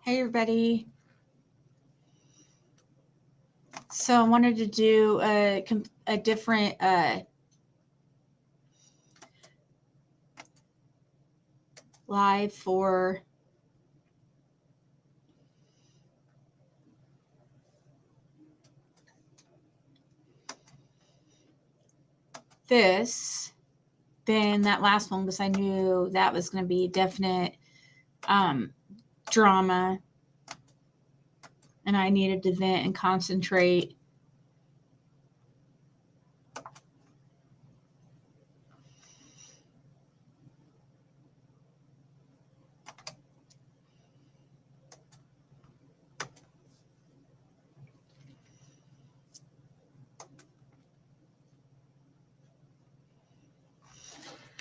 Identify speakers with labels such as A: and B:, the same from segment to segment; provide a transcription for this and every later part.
A: Hey everybody. So I wanted to do a different live for this than that last one because I knew that was going to be definite drama and I needed to vent and concentrate.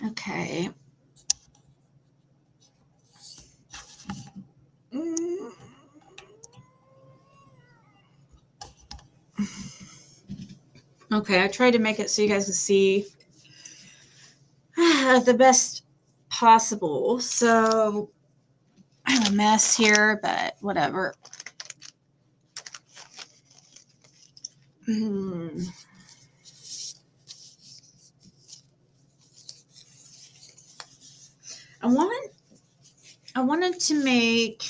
A: Okay. Okay, I tried to make it so you guys can see the best possible. So I have a mess here, but whatever. I wanted to make,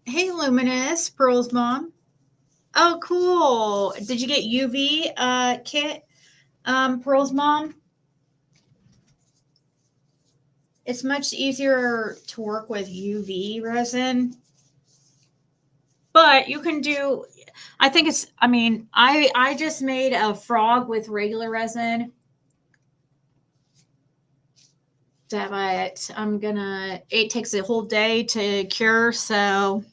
A: hey Luminous, Pearl's mom. Oh, cool. Did you get UV kit, Pearl's mom? It's much easier to work with UV resin. But you can do, I think it's, I mean, I just made a frog with regular resin. But it takes a whole day to cure, so.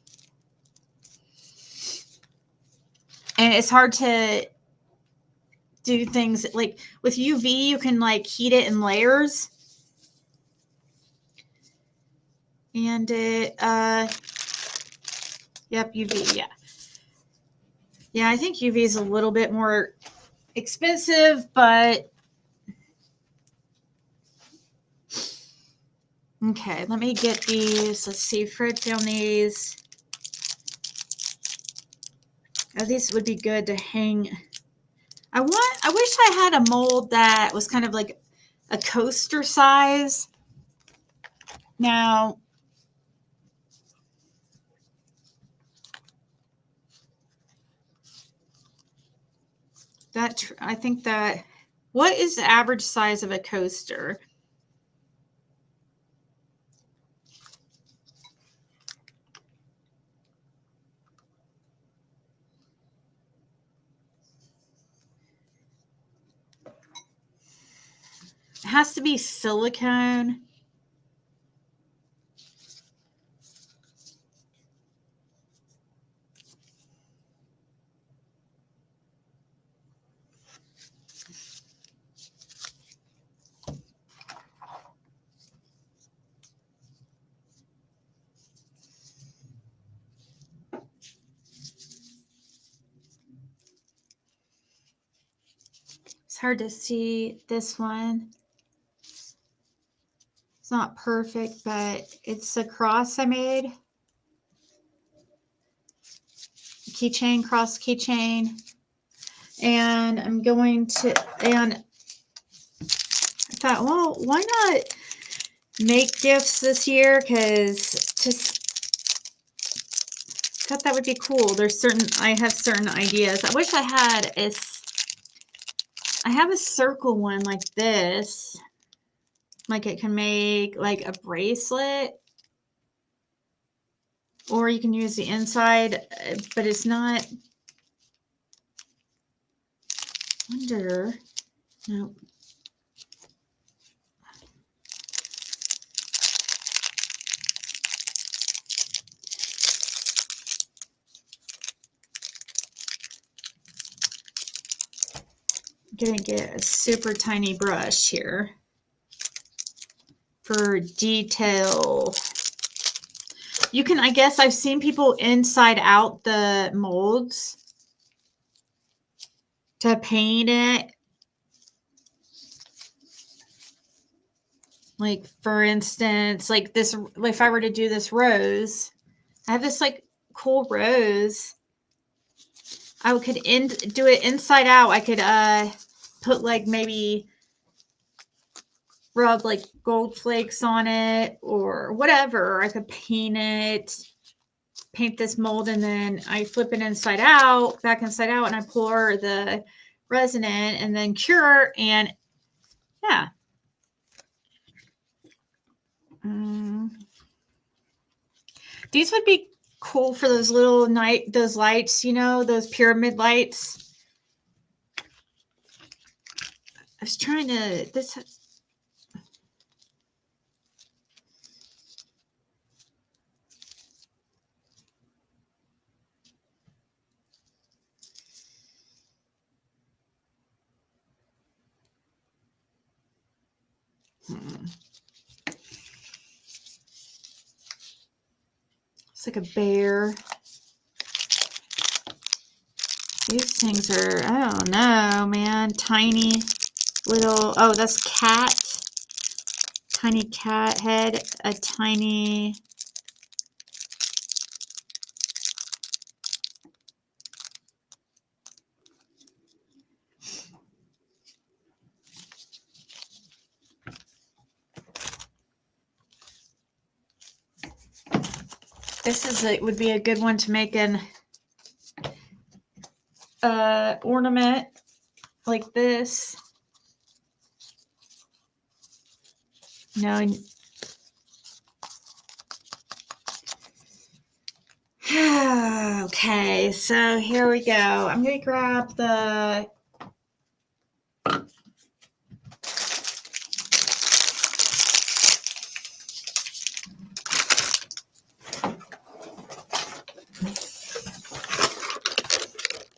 A: And it's hard to do things like with UV, you can like heat it in layers. And it, yep, UV, yeah. Yeah, I think UV is a little bit more expensive, but okay, let me get these. Let's see, Fred found these. Oh, these would be good to hang. I wish I had a mold that was kind of like a coaster size. Now, I think that, what is the average size of a coaster? It has to be silicone. It's hard to see this one. It's not perfect, but it's a cross I made. Keychain, cross keychain. And I'm going to, and I thought, well, why not make gifts this year? Because just thought that would be cool. I have certain ideas. I wish I had I have a circle one like this. Like it can make like a bracelet. Or you can use the inside, but it's not. I wonder. No. I'm gonna get a super tiny brush here for detail. You can, I guess I've seen people inside out the molds to paint it. Like for instance, like this, if I were to do this rose, I have this like cool rose. I could do it inside out. I could put like maybe rub like gold flakes on it or whatever. I could paint this mold, and then I flip it back inside out, and I pour the resin in and then cure, and yeah. These would be cool for those little those lights, you know, those pyramid lights. I was trying to, it's like a bear. These things are, I don't know, man. Tiny little, oh, that's cat. Tiny cat head, a tiny, would be a good one to make an ornament like this. No. Okay, so here we go. I'm going to grab the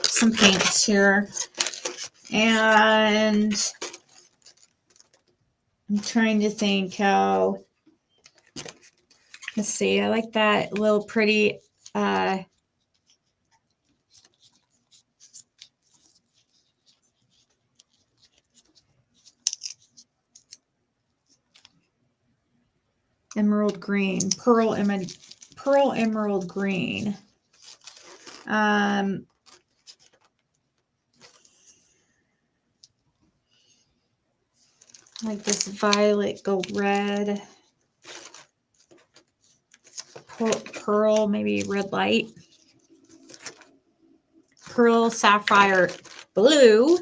A: some paints here, and I'm trying to think how, let's see, I like that little pretty emerald green, pearl emerald green. Like this violet gold red, pearl, maybe red light, pearl sapphire blue,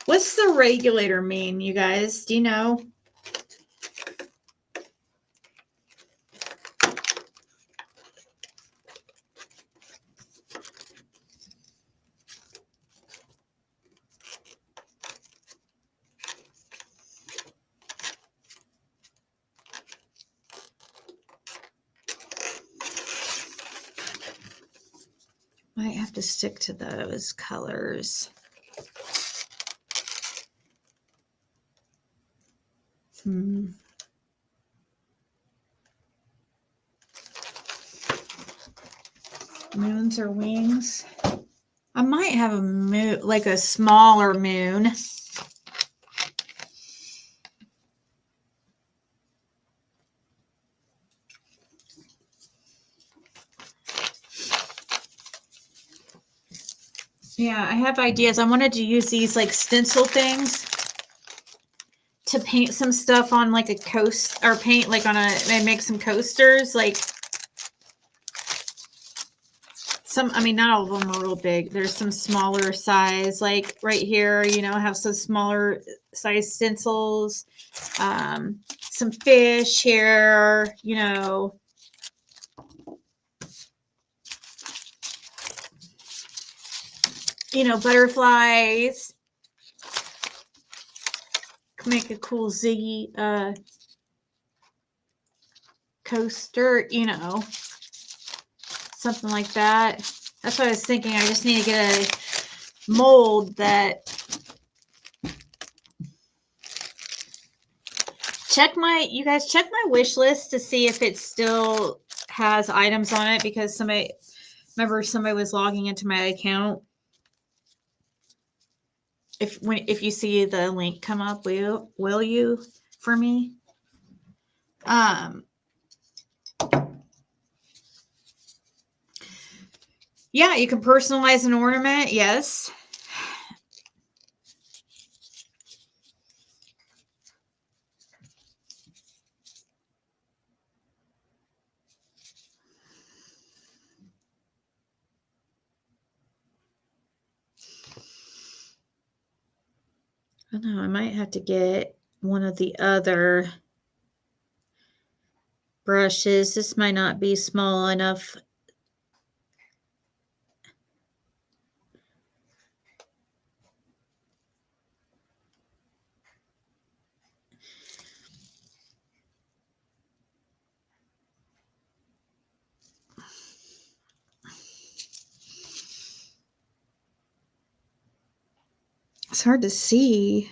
A: what's the regulator mean, you guys? Do you know? Might have to stick to those colors. Moons or wings. I might have a moon, like a smaller moon. Yeah, I have ideas. I wanted to use these like stencil things to paint some stuff on like a coast, or paint like on and make some coasters. Like some, I mean, not all of them are real big. There's some smaller size, like right here, you know, have some smaller size stencils. Some fish here, you know. You know, butterflies. Make a cool Ziggy coaster, you know, something like that. That's what I was thinking. I just need to get a mold that. You guys check my wish list to see if it still has items on it, because somebody Remember, somebody was logging into my account. If you see the link come up, will you for me? Yeah, you can personalize an ornament. Yes. I don't know. I might have to get one of the other brushes. This might not be small enough. It's hard to see.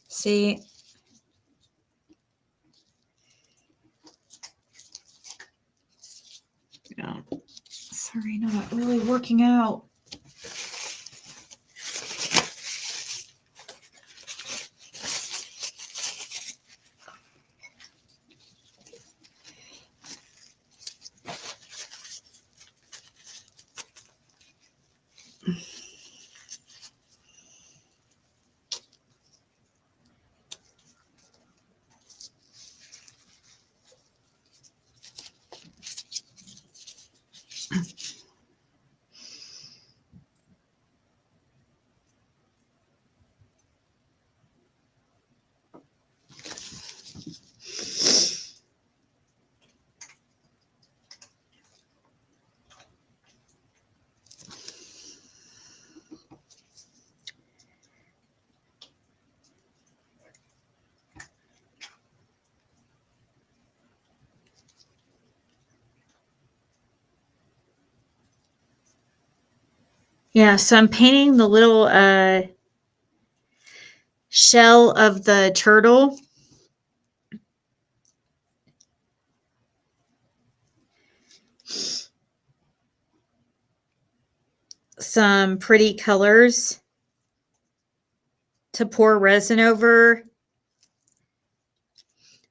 A: See? Yeah. Sorry, not really working out. Yeah, so I'm painting the little shell of the turtle. Some pretty colors to pour resin over.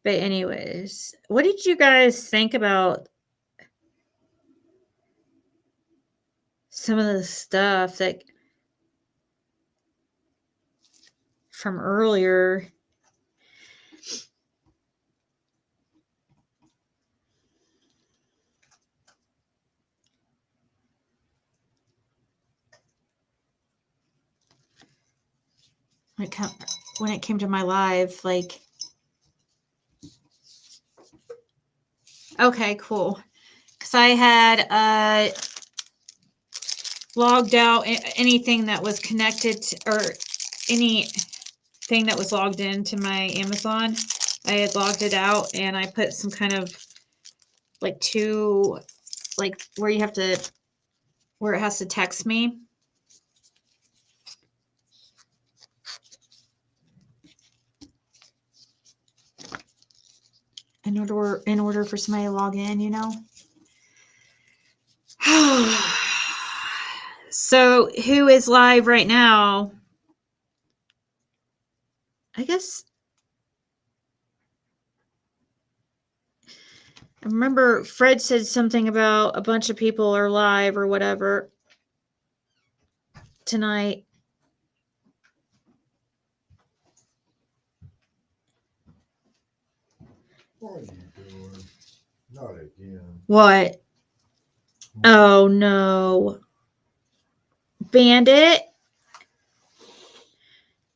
A: But anyways, what did you guys think about some of the stuff that from earlier? When it came to my live, like, okay, cool. Because I had logged out anything that was connected to, or anything that was logged into my Amazon. I had logged it out and I put some kind of like where you have to, where it has to text me. In order for somebody to log in, you know. So who is live right now? I guess I remember Fred said something about a bunch of people are live or whatever tonight.
B: What are you doing? Not again.
A: What? Oh no. Bandit?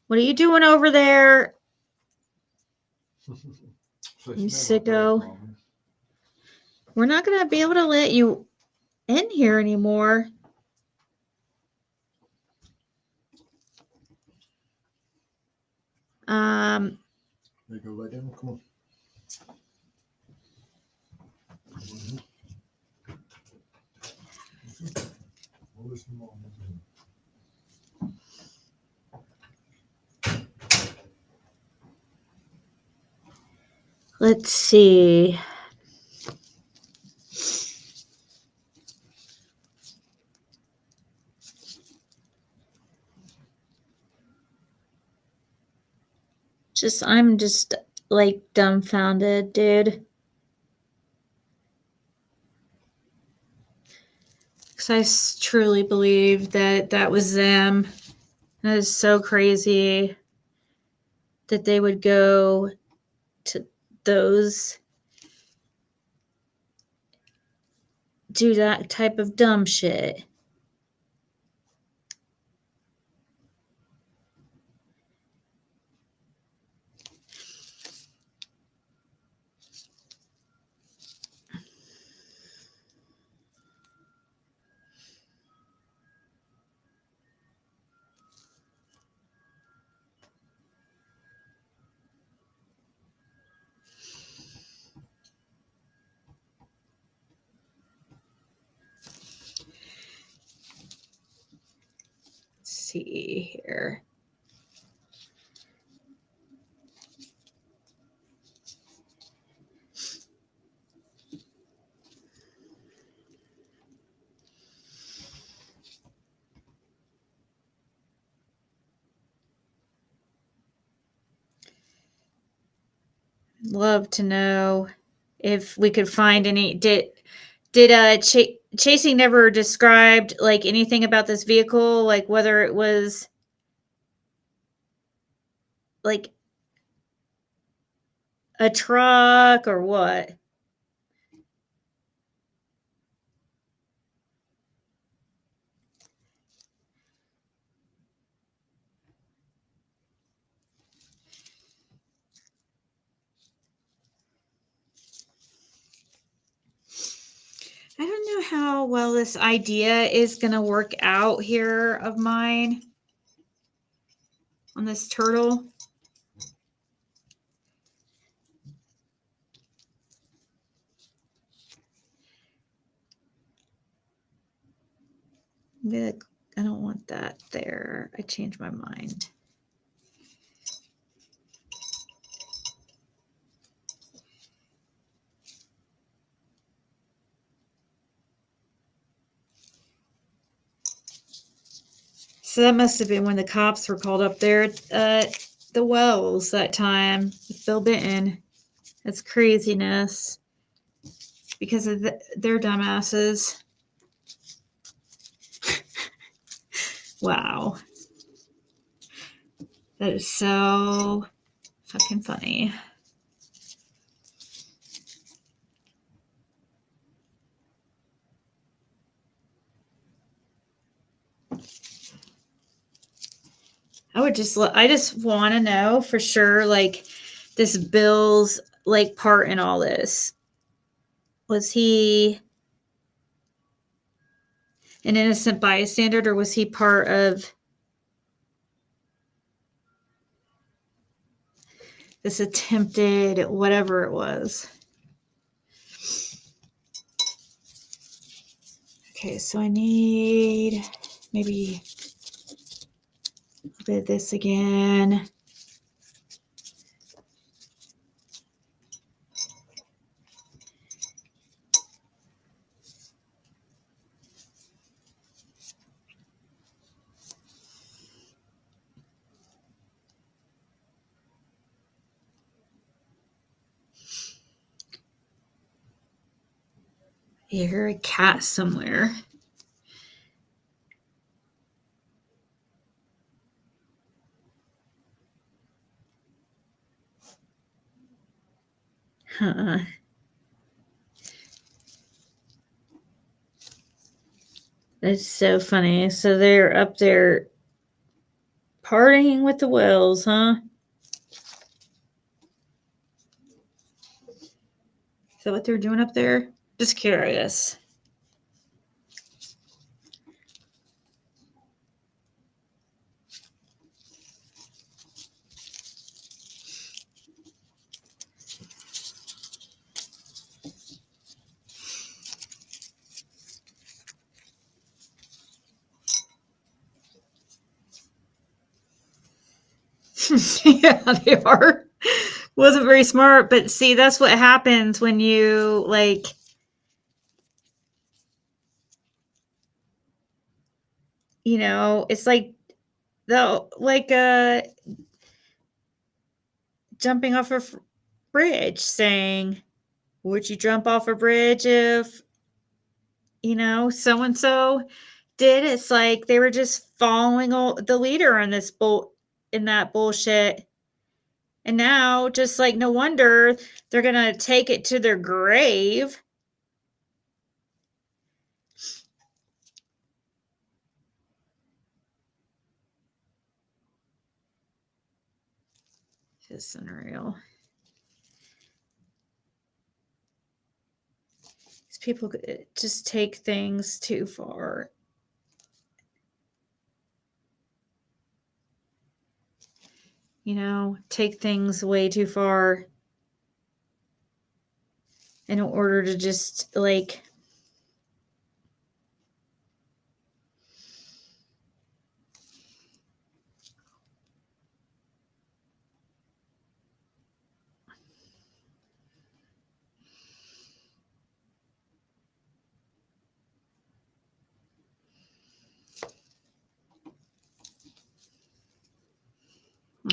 A: What are you doing over there? You sicko. We're not going to be able to let you in here anymore.
B: There you go, right in. Come on.
A: Let's see. I'm just like dumbfounded, dude. Because I truly believe that was them. That is so crazy that they would go to those, do that type of dumb shit. Let's see here. Love to know if we could find any. Did Chasing never described like anything about this vehicle, like whether it was like a truck or what? I don't know how well this idea is going to work out here of mine on this turtle. I don't want that there. I changed my mind. So that must have been when the cops were called up there at the Wells that time with Bill Benton. That's craziness because of their dumbasses. Wow. That is so fucking funny. I just want to know for sure, like, this Bill's like part in all this. Was he an innocent bystander, or was he part of this attempted whatever it was? Okay, so I need maybe a little bit of this again. I hear a cat somewhere. Huh. That's so funny. So they're up there partying with the Wells, huh? Is that what they're doing up there? Just curious. Yeah, they are. Wasn't very smart, but see, that's what happens when you like, you know, it's like the like jumping off a bridge saying, would you jump off a bridge if, so and so did? It's like they were just following the leader in in that bullshit. And now, just like, no wonder they're going to take it to their grave. It's unreal. These people just take things too far. Take things way too far in order to just, like,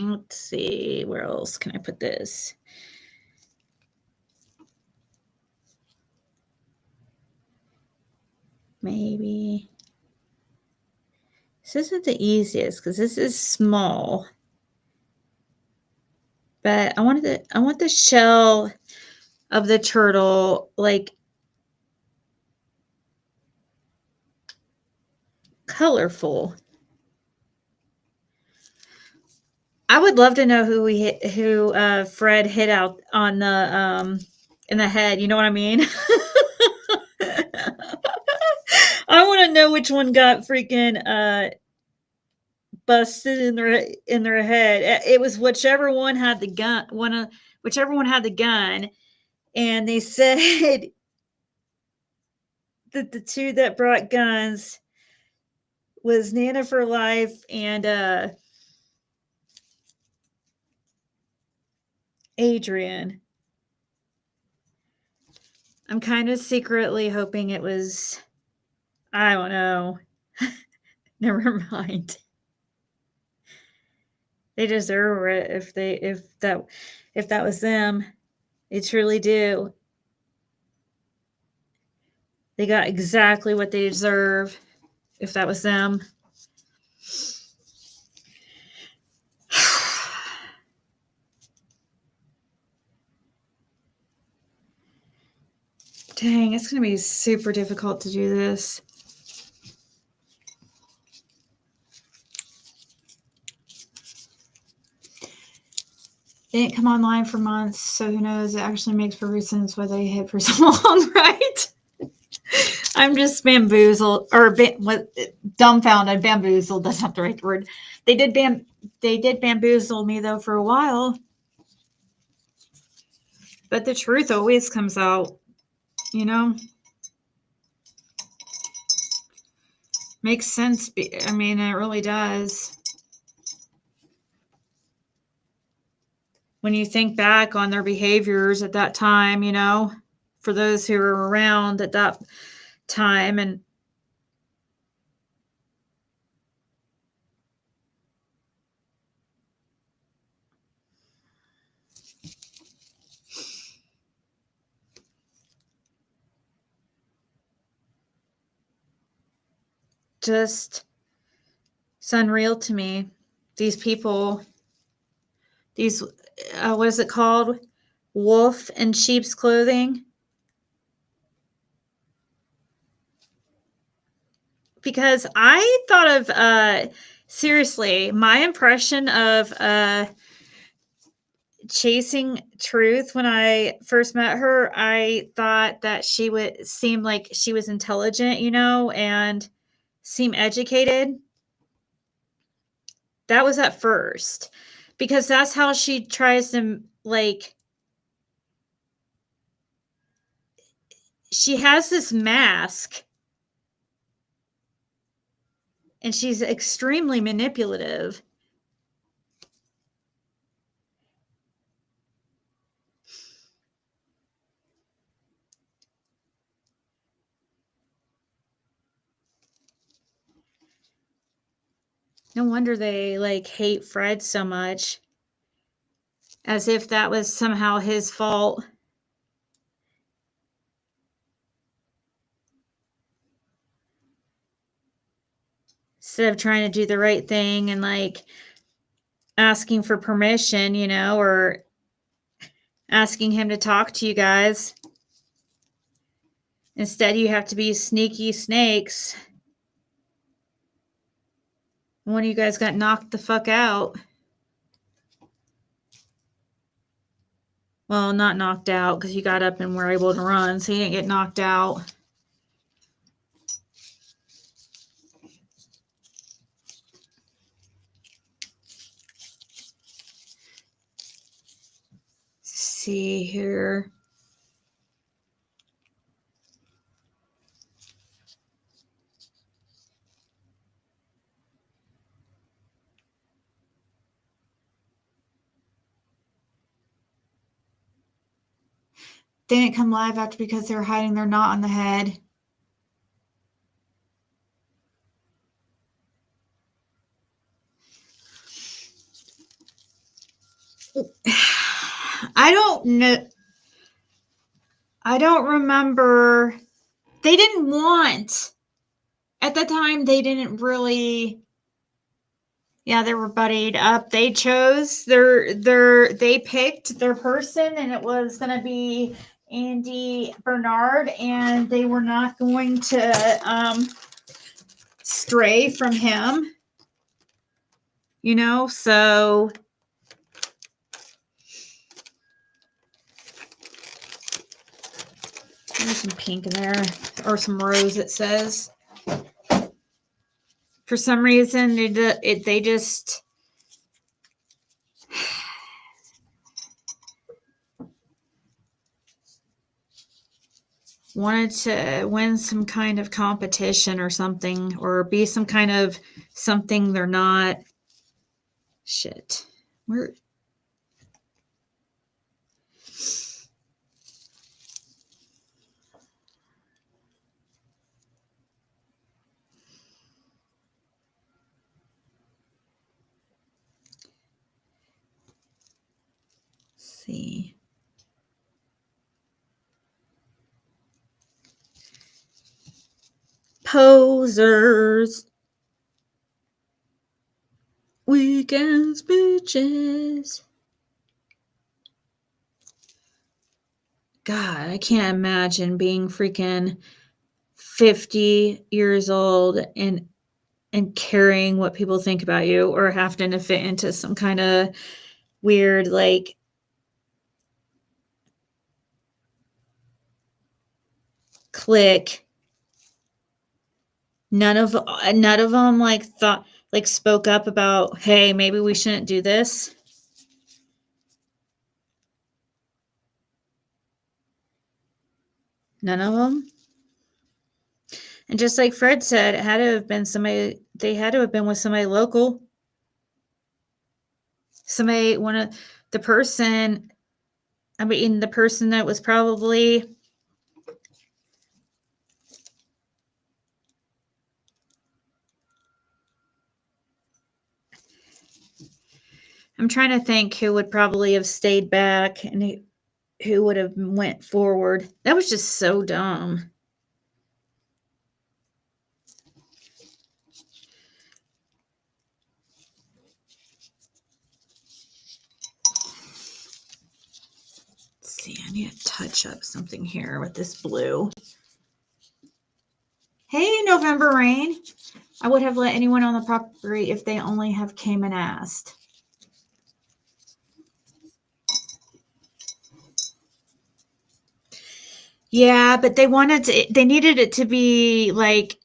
A: let's see, where else can I put this? Maybe this isn't the easiest because this is small, but I want the shell of the turtle, like, colorful. I would love to know who Fred hit out on the in the head. You know what I mean? I want to know which one got freaking busted in their head. It was whichever one had the gun. Whichever one had the gun, and they said that the two that brought guns was Nana for Life and Adrian. I'm kind of secretly hoping it was, I don't know. Never mind. They deserve it if that was them. They truly do. They got exactly what they deserve if that was them. Dang, it's going to be super difficult to do this. They didn't come online for months, so who knows? It actually makes perfect sense why they hid for so long, right? I'm just bamboozled, or dumbfounded. Bamboozled, that's not the right word. They did bamboozle me, though, for a while. But the truth always comes out, Makes sense. I mean, it really does. When you think back on their behaviors at that time, for those who were around at that time, and just, it's unreal to me. These people, what is it called? Wolf in sheep's clothing. Because I thought of, seriously, my impression of Chasing Truth when I first met her, I thought that she would seem like she was intelligent, and seem educated. That was at first. Because that's how she tries to, like, she has this mask and she's extremely manipulative. No wonder they, like, hate Fred so much. as if that was somehow his fault. Instead of trying to do the right thing and like asking for permission, you know, or asking him to talk to you guys. Instead, you have to be sneaky snakes. One of you guys got knocked the fuck out. Well, not knocked out because you got up and were able to run, so you didn't get knocked out. See here. They didn't come live after because they were hiding their knot on the head. I don't know. I don't remember. They didn't want. At the time, they didn't really. Yeah, they were buddied up. They chose they picked their person, and it was going to be Andy Bernard, and they were not going to stray from him. You know, so there's some pink in there, or some rose, it says. For some reason, they just wanted to win some kind of competition or something, or be some kind of something they're not. Shit. Where? See. Posers. Weekends bitches. God, I can't imagine being freaking 50 years old and caring what people think about you, or having to fit into some kind of weird like clique. None of them like thought, like spoke up about, hey, maybe we shouldn't do this. None of them. And just like Fred said, it had to have been somebody. They had to have been with somebody local. Somebody, one of the person. I mean, the person that was probably. I'm trying to think who would probably have stayed back and who would have went forward. That was just so dumb. Let's see, I need to touch up something here with this blue. Hey, November Rain. I would have let anyone on the property if they only have came and asked. Yeah, but they needed it to be like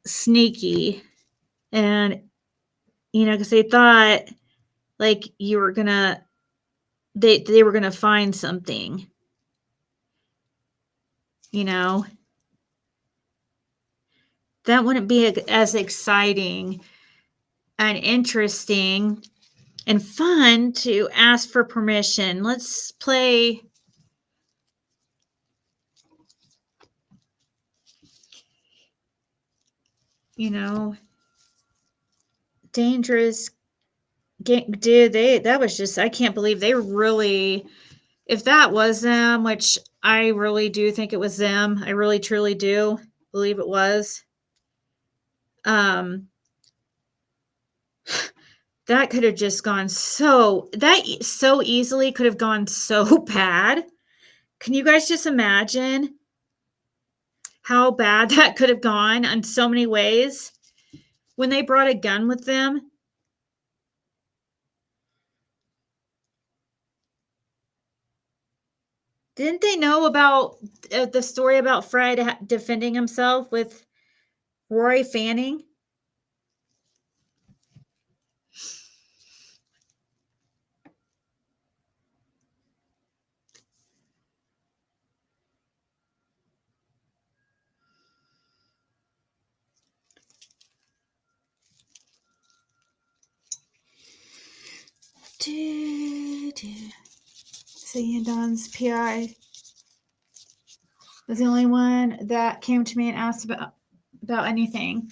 A: sneaky. And, you know, because they thought like you were gonna, they were gonna find something, you know. That wouldn't be as exciting and interesting and fun to ask for permission. Let's play. You know, dangerous Dude, that was just, I can't believe they really, if that was them, which I really do think it was them. I really truly do believe it was. Um, that could have just gone so easily could have gone so bad. Can you guys just imagine how bad that could have gone in so many ways when they brought a gun with them? Didn't they know about the story about Fred defending himself with Roy Fanning? So Don's PI was the only one that came to me and asked about anything.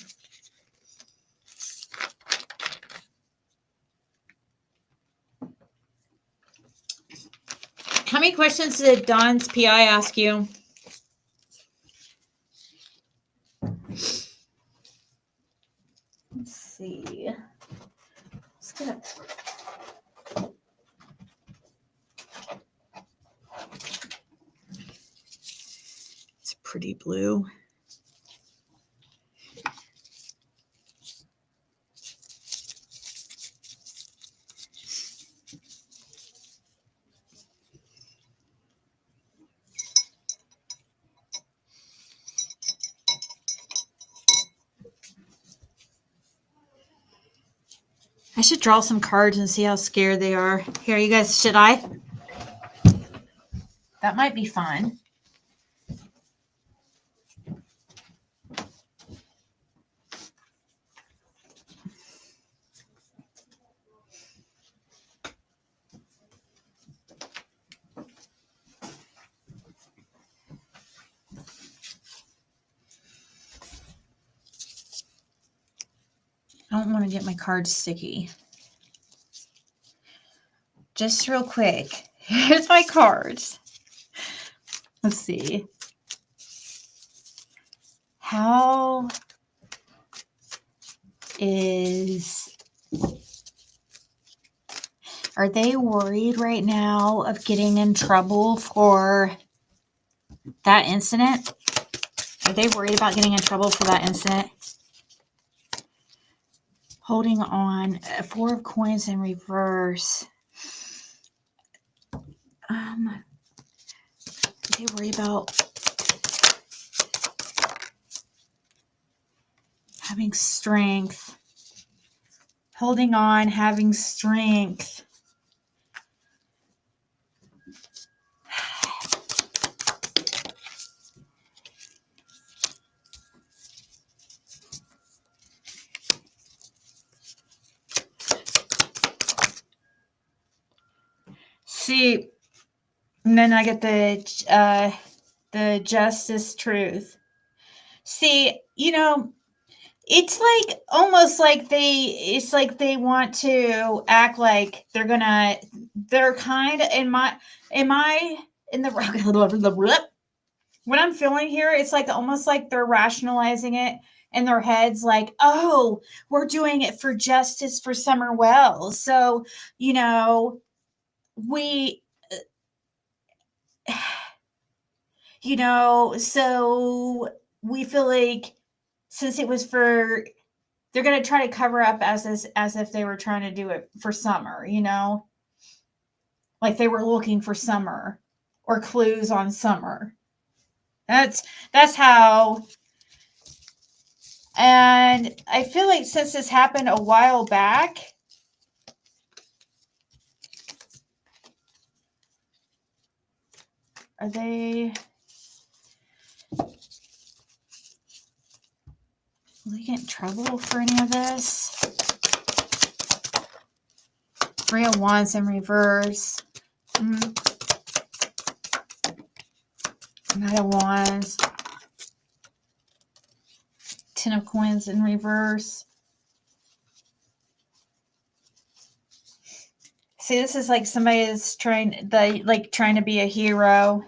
A: How many questions did Don's PI ask you? Let's see. Let's get it's pretty blue. I should draw some cards and see how scared they are. Here, you guys, should I? That might be fun. I don't want to get my cards sticky. Just real quick. Here's my cards. Let's see. How are they worried right now of getting in trouble for that incident? Are they worried about getting in trouble for that incident? Holding on, 4 of coins in reverse. They worry about having strength. Holding on, having strength. See, and then I get the justice truth. See, it's like almost like it's like they want to act like they're kind of in the what I'm feeling here, it's like almost like they're rationalizing it in their heads, like, oh, we're doing it for justice for Summer Wells. So, we so we feel like since it was they're going to try to cover up as if they were trying to do it for Summer, like they were looking for Summer or clues on Summer. That's how. And I feel like since this happened a while back, will they get in trouble for any of this? 3 of Wands in reverse. Knight of Wands. 10 of Coins in reverse. See, this is like somebody that's trying to be a hero,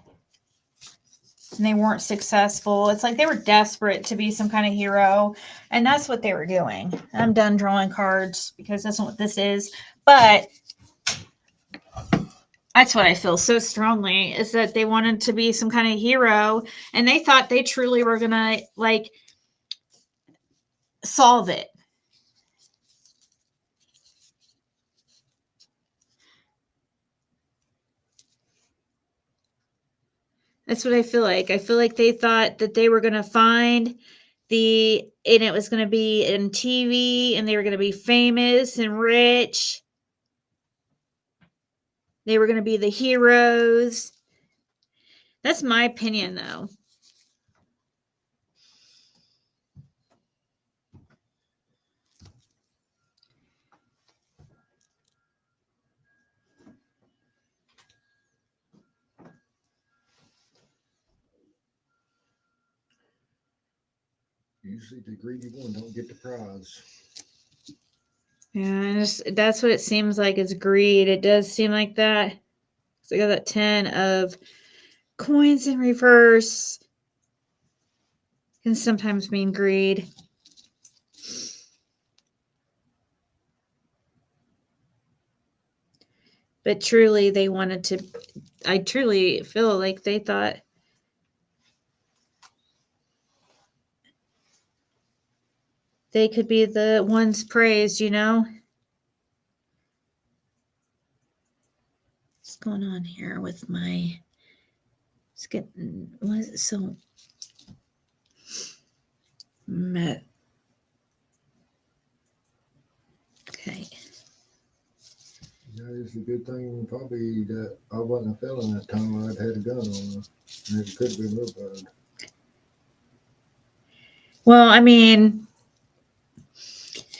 A: and they weren't successful. It's like they were desperate to be some kind of hero, and that's what they were doing. I'm done drawing cards because that's not what this is. But that's what I feel so strongly, is that they wanted to be some kind of hero, and they thought they truly were gonna like solve it. That's what I feel like. I feel like they thought that they were gonna find and it was gonna be in TV, and they were gonna be famous and rich. They were gonna be the heroes. That's my opinion, though.
B: Usually the greedy one don't get the prize.
A: Yeah, that's what it seems like, is greed. It does seem like that. So I got that 10 of coins in reverse. Can sometimes mean greed. But truly, they wanted to. I truly feel like they thought they could be the ones praised, you know? What's going on here with my. It's getting. What is it so. Okay.
B: Yeah, it's a good thing probably that I wasn't a felon that time. I'd had a gun on me, and it could have been real bad.
A: Well, I mean,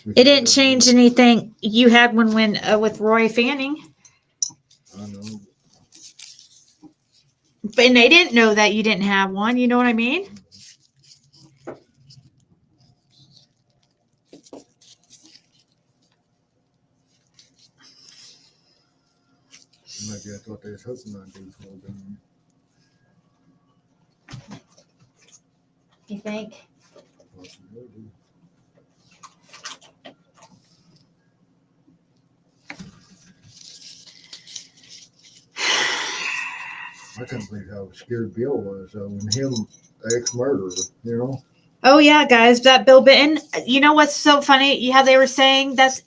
A: it didn't change anything. You had one when with Roy Fanning.
B: I know.
A: And they didn't know that you didn't have one. You know what I mean?
B: Maybe I thought they was hoping I'd do for them.
A: You think?
B: Possibility. I couldn't believe how scared Bill was when him, ex-murderer, you know?
A: Oh yeah, guys, that Bill Benton. You know what's so funny? How they were saying this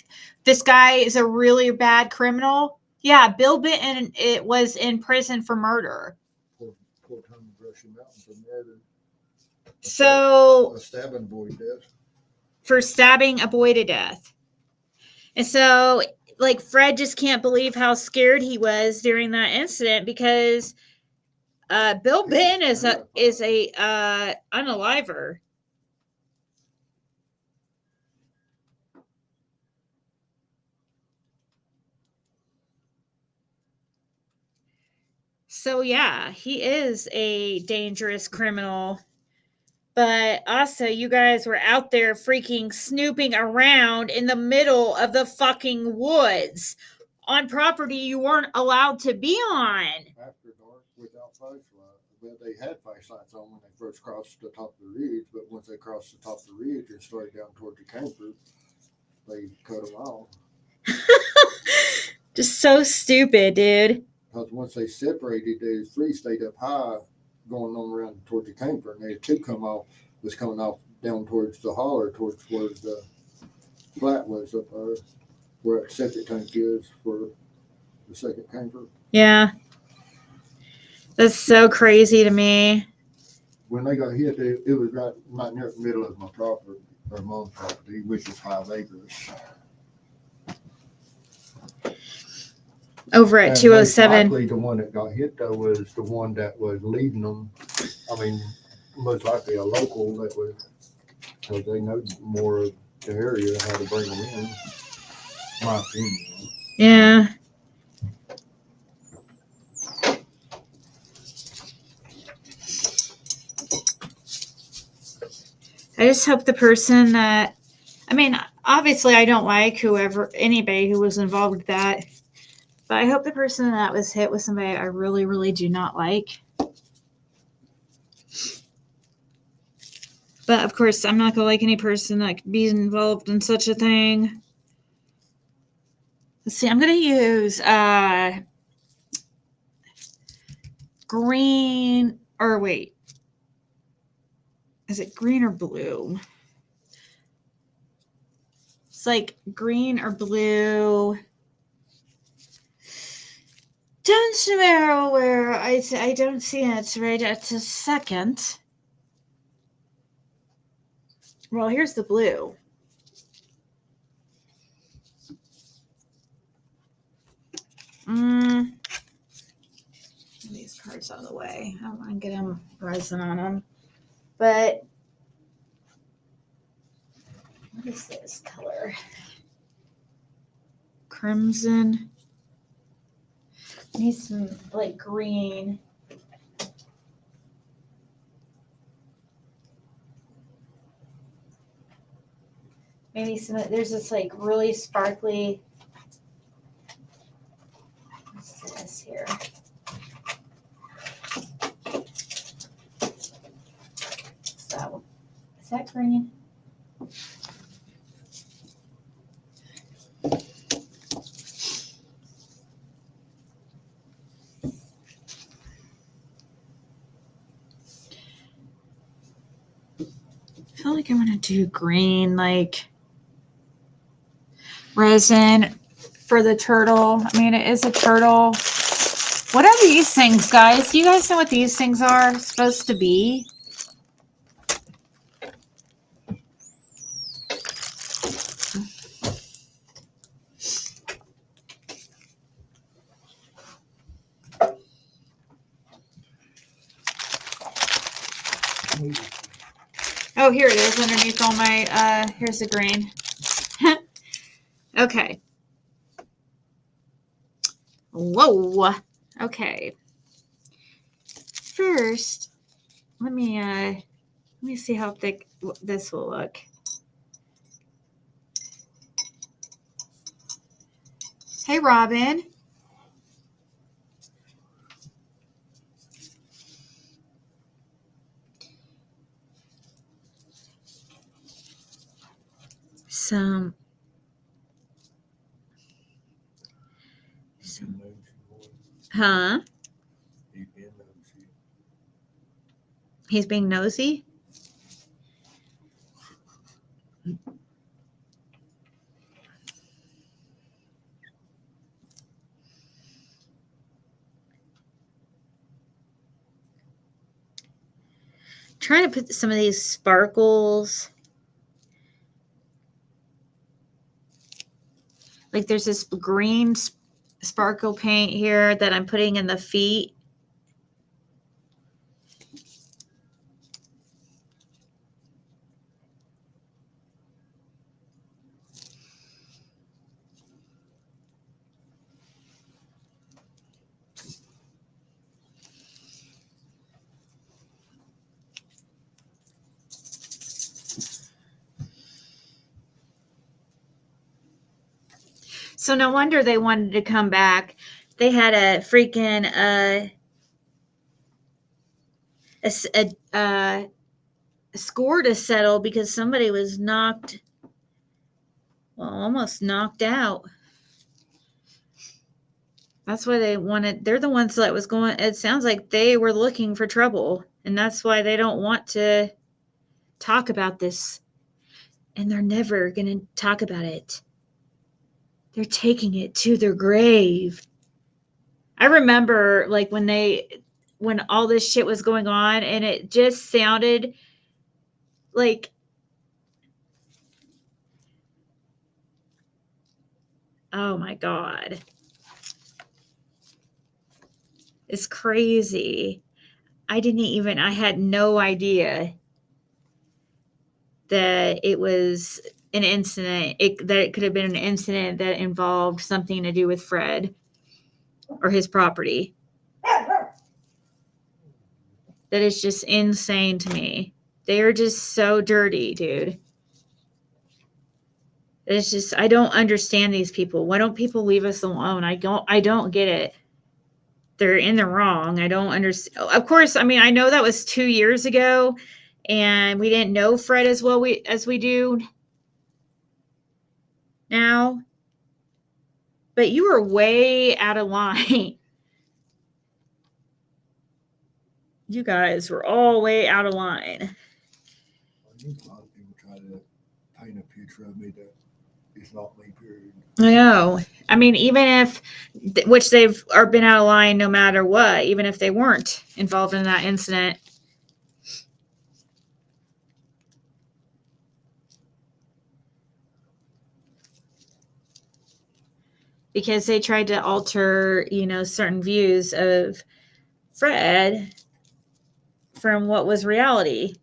A: guy is a really bad criminal. Yeah, Bill Benton was in prison for murder.
B: Poor Tommy Brushy Mountain for murder.
A: So
B: a stabbing boy to death.
A: For stabbing a boy to death. And so, like, Fred just can't believe how scared he was during that incident because Bill Benton is a unaliver. So yeah, he is a dangerous criminal. But also, you guys were out there freaking snooping around in the middle of the fucking woods on property you weren't allowed to be on.
B: After dark without flashlight. Well, they had flashlights on when they first crossed the top of the ridge, but once they crossed the top of the ridge and started down towards the camper, they cut them off.
A: Just so stupid, dude.
B: Because once they separated, the three stayed up high going on around towards the camper, and the two was coming off down towards the holler, towards where the flat was up there, where the septic tank is for the second camper.
A: Yeah. That's so crazy to me.
B: When they got hit, it was right near the middle of my property, or mom's property, which is 5 acres.
A: Over at 207.
B: Likely the one that got hit though was the one that was leading them. I mean, most likely a local that was, because they know more of the area, how to bring them in. My opinion.
A: Yeah. I just hope the person that, I mean, obviously I don't like anybody who was involved with that, But I hope the person that was hit was somebody I really, really do not like. But of course, I'm not going to like any person that could be involved in such a thing. Let's see, I'm going to use green, or wait. Is it green or blue? It's like green or blue. Don't know where I don't see it right at a second. Well, here's the blue. These cards out of the way. I don't want to get them resin on them. But what is this color? Crimson. Need some like green. Maybe some. There's this like really sparkly. What's this here? Is that green? I feel like I want to do green, like resin for the turtle. I mean, it is a turtle. What are these things, guys? Do you guys know what these things are supposed to be? Oh, here it is underneath all my, here's the green. Okay. Whoa. Okay. First, let me see how thick this will look. Hey, Robin. Some huh? He's being nosy? Trying to put some of these sparkles. Like there's this green sparkle paint here that I'm putting in the feet. So no wonder they wanted to come back. They had a freaking a score to settle because somebody was almost knocked out. That's why they wanted. They're the ones that was going. It sounds like they were looking for trouble, and that's why they don't want to talk about this. And they're never going to talk about it. They're taking it to their grave. I remember like when all this shit was going on and it just sounded like oh my God. It's crazy. I had no idea that it was an incident, that it could have been an incident that involved something to do with Fred or his property. That is just insane to me. They are just so dirty, dude. It's just, I don't understand these people. Why don't people leave us alone? I don't get it. They're in the wrong. I don't understand. Of course, I mean, I know that was 2 years ago and we didn't know Fred as well as we do now. But you were way out of line. You guys were all way out of line.
B: I think a lot of people try to paint a picture of me that is not me, period.
A: I know. I mean, even if, which they've are been out of line no matter what, even if they weren't involved in that incident. Because they tried to alter, certain views of Fred from what was reality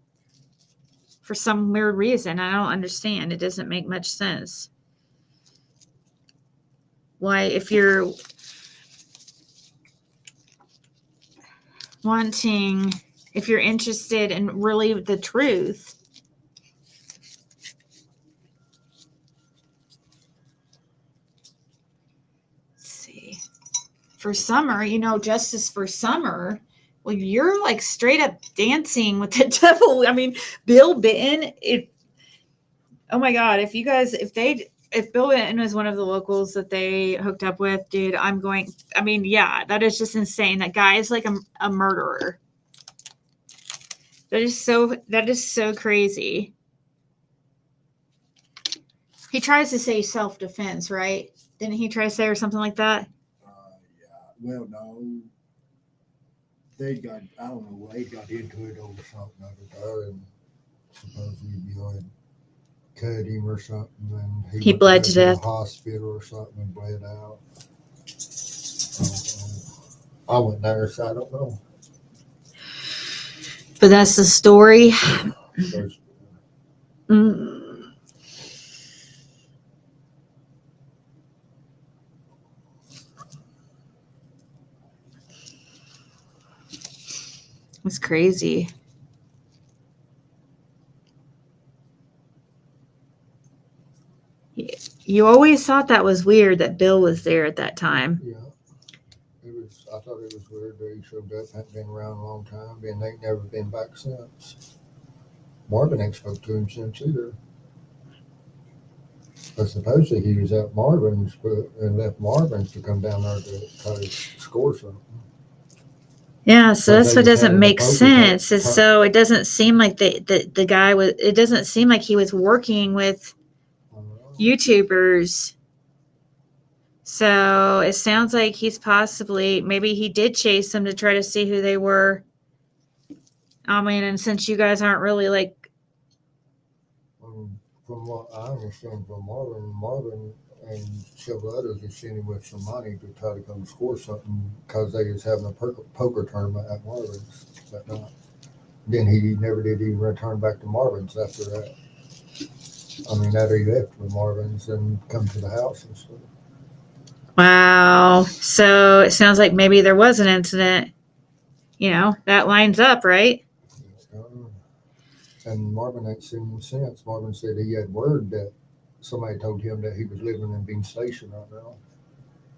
A: for some weird reason. I don't understand. It doesn't make much sense. Why, if you're if you're interested in really the truth, let's see, for Summer, justice for Summer. Well, you're like straight up dancing with the devil. I mean, Bill Benton, oh my God, if Bill Benton was one of the locals that they hooked up with, dude, yeah, that is just insane. That guy is like a murderer. That is so crazy. He tries to say self-defense, right? Didn't he try to say or something like that?
B: Yeah. Well, no. I don't know, they got into it over something over there, and supposedly Bill had cut him or something, and
A: he bled to death.
B: The hospital or something and bled out. I went there, so I don't know.
A: But that's the story. It's crazy. You always thought that was weird that Bill was there at that time.
B: Yeah. I thought it was weird that he showed up, hadn't been around a long time, and they've never been back since. Marvin ain't spoke to him since either. But supposedly he was at Marvin's and left Marvin's to come down there to try to score something.
A: Yeah, so that's what doesn't make sense. So it doesn't seem like the guy was. It doesn't seem like he was working with YouTubers. So it sounds like he's maybe he did chase them to try to see who they were. I mean, and since you guys aren't really like.
B: From what I understand from Marvin and several others had sent him with some money to try to come score something because they was having a poker tournament at Marvin's that night. Then he never did even return back to Marvin's after that. I mean, after he left with Marvin's and come to the house and stuff.
A: Wow. So it sounds like maybe there was an incident. That lines up, right?
B: And Marvin ain't seen him since. Marvin said he had word that somebody told him that he was living in Bean Station right now.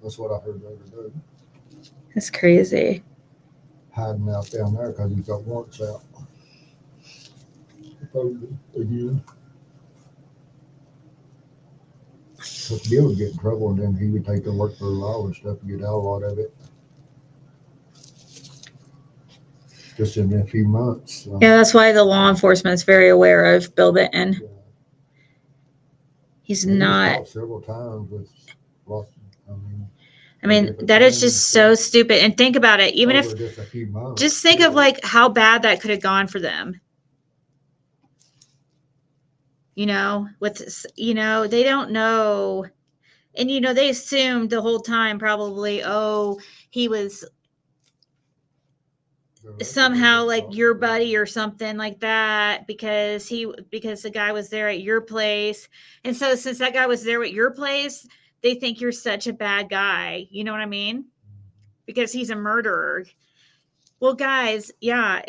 B: That's what I heard the other day.
A: That's crazy.
B: Hiding out down there because he's got warrants out. Again. Because Bill would get in trouble and then he would take to work for the law and stuff and get out a lot of it. Just in a few months.
A: Yeah, that's why the law enforcement is very aware of Bill Benton. Yeah. He's not.
B: He's several times with lots.
A: I mean, that is just so stupid. And think about it. Even if just think of like how bad that could have gone for them. They don't know, and they assumed the whole time probably, he was somehow like your buddy or something like that because the guy was there at your place. And so since that guy was there at your place, they think you're such a bad guy. You know what I mean? Because he's a murderer. Well, guys, yeah,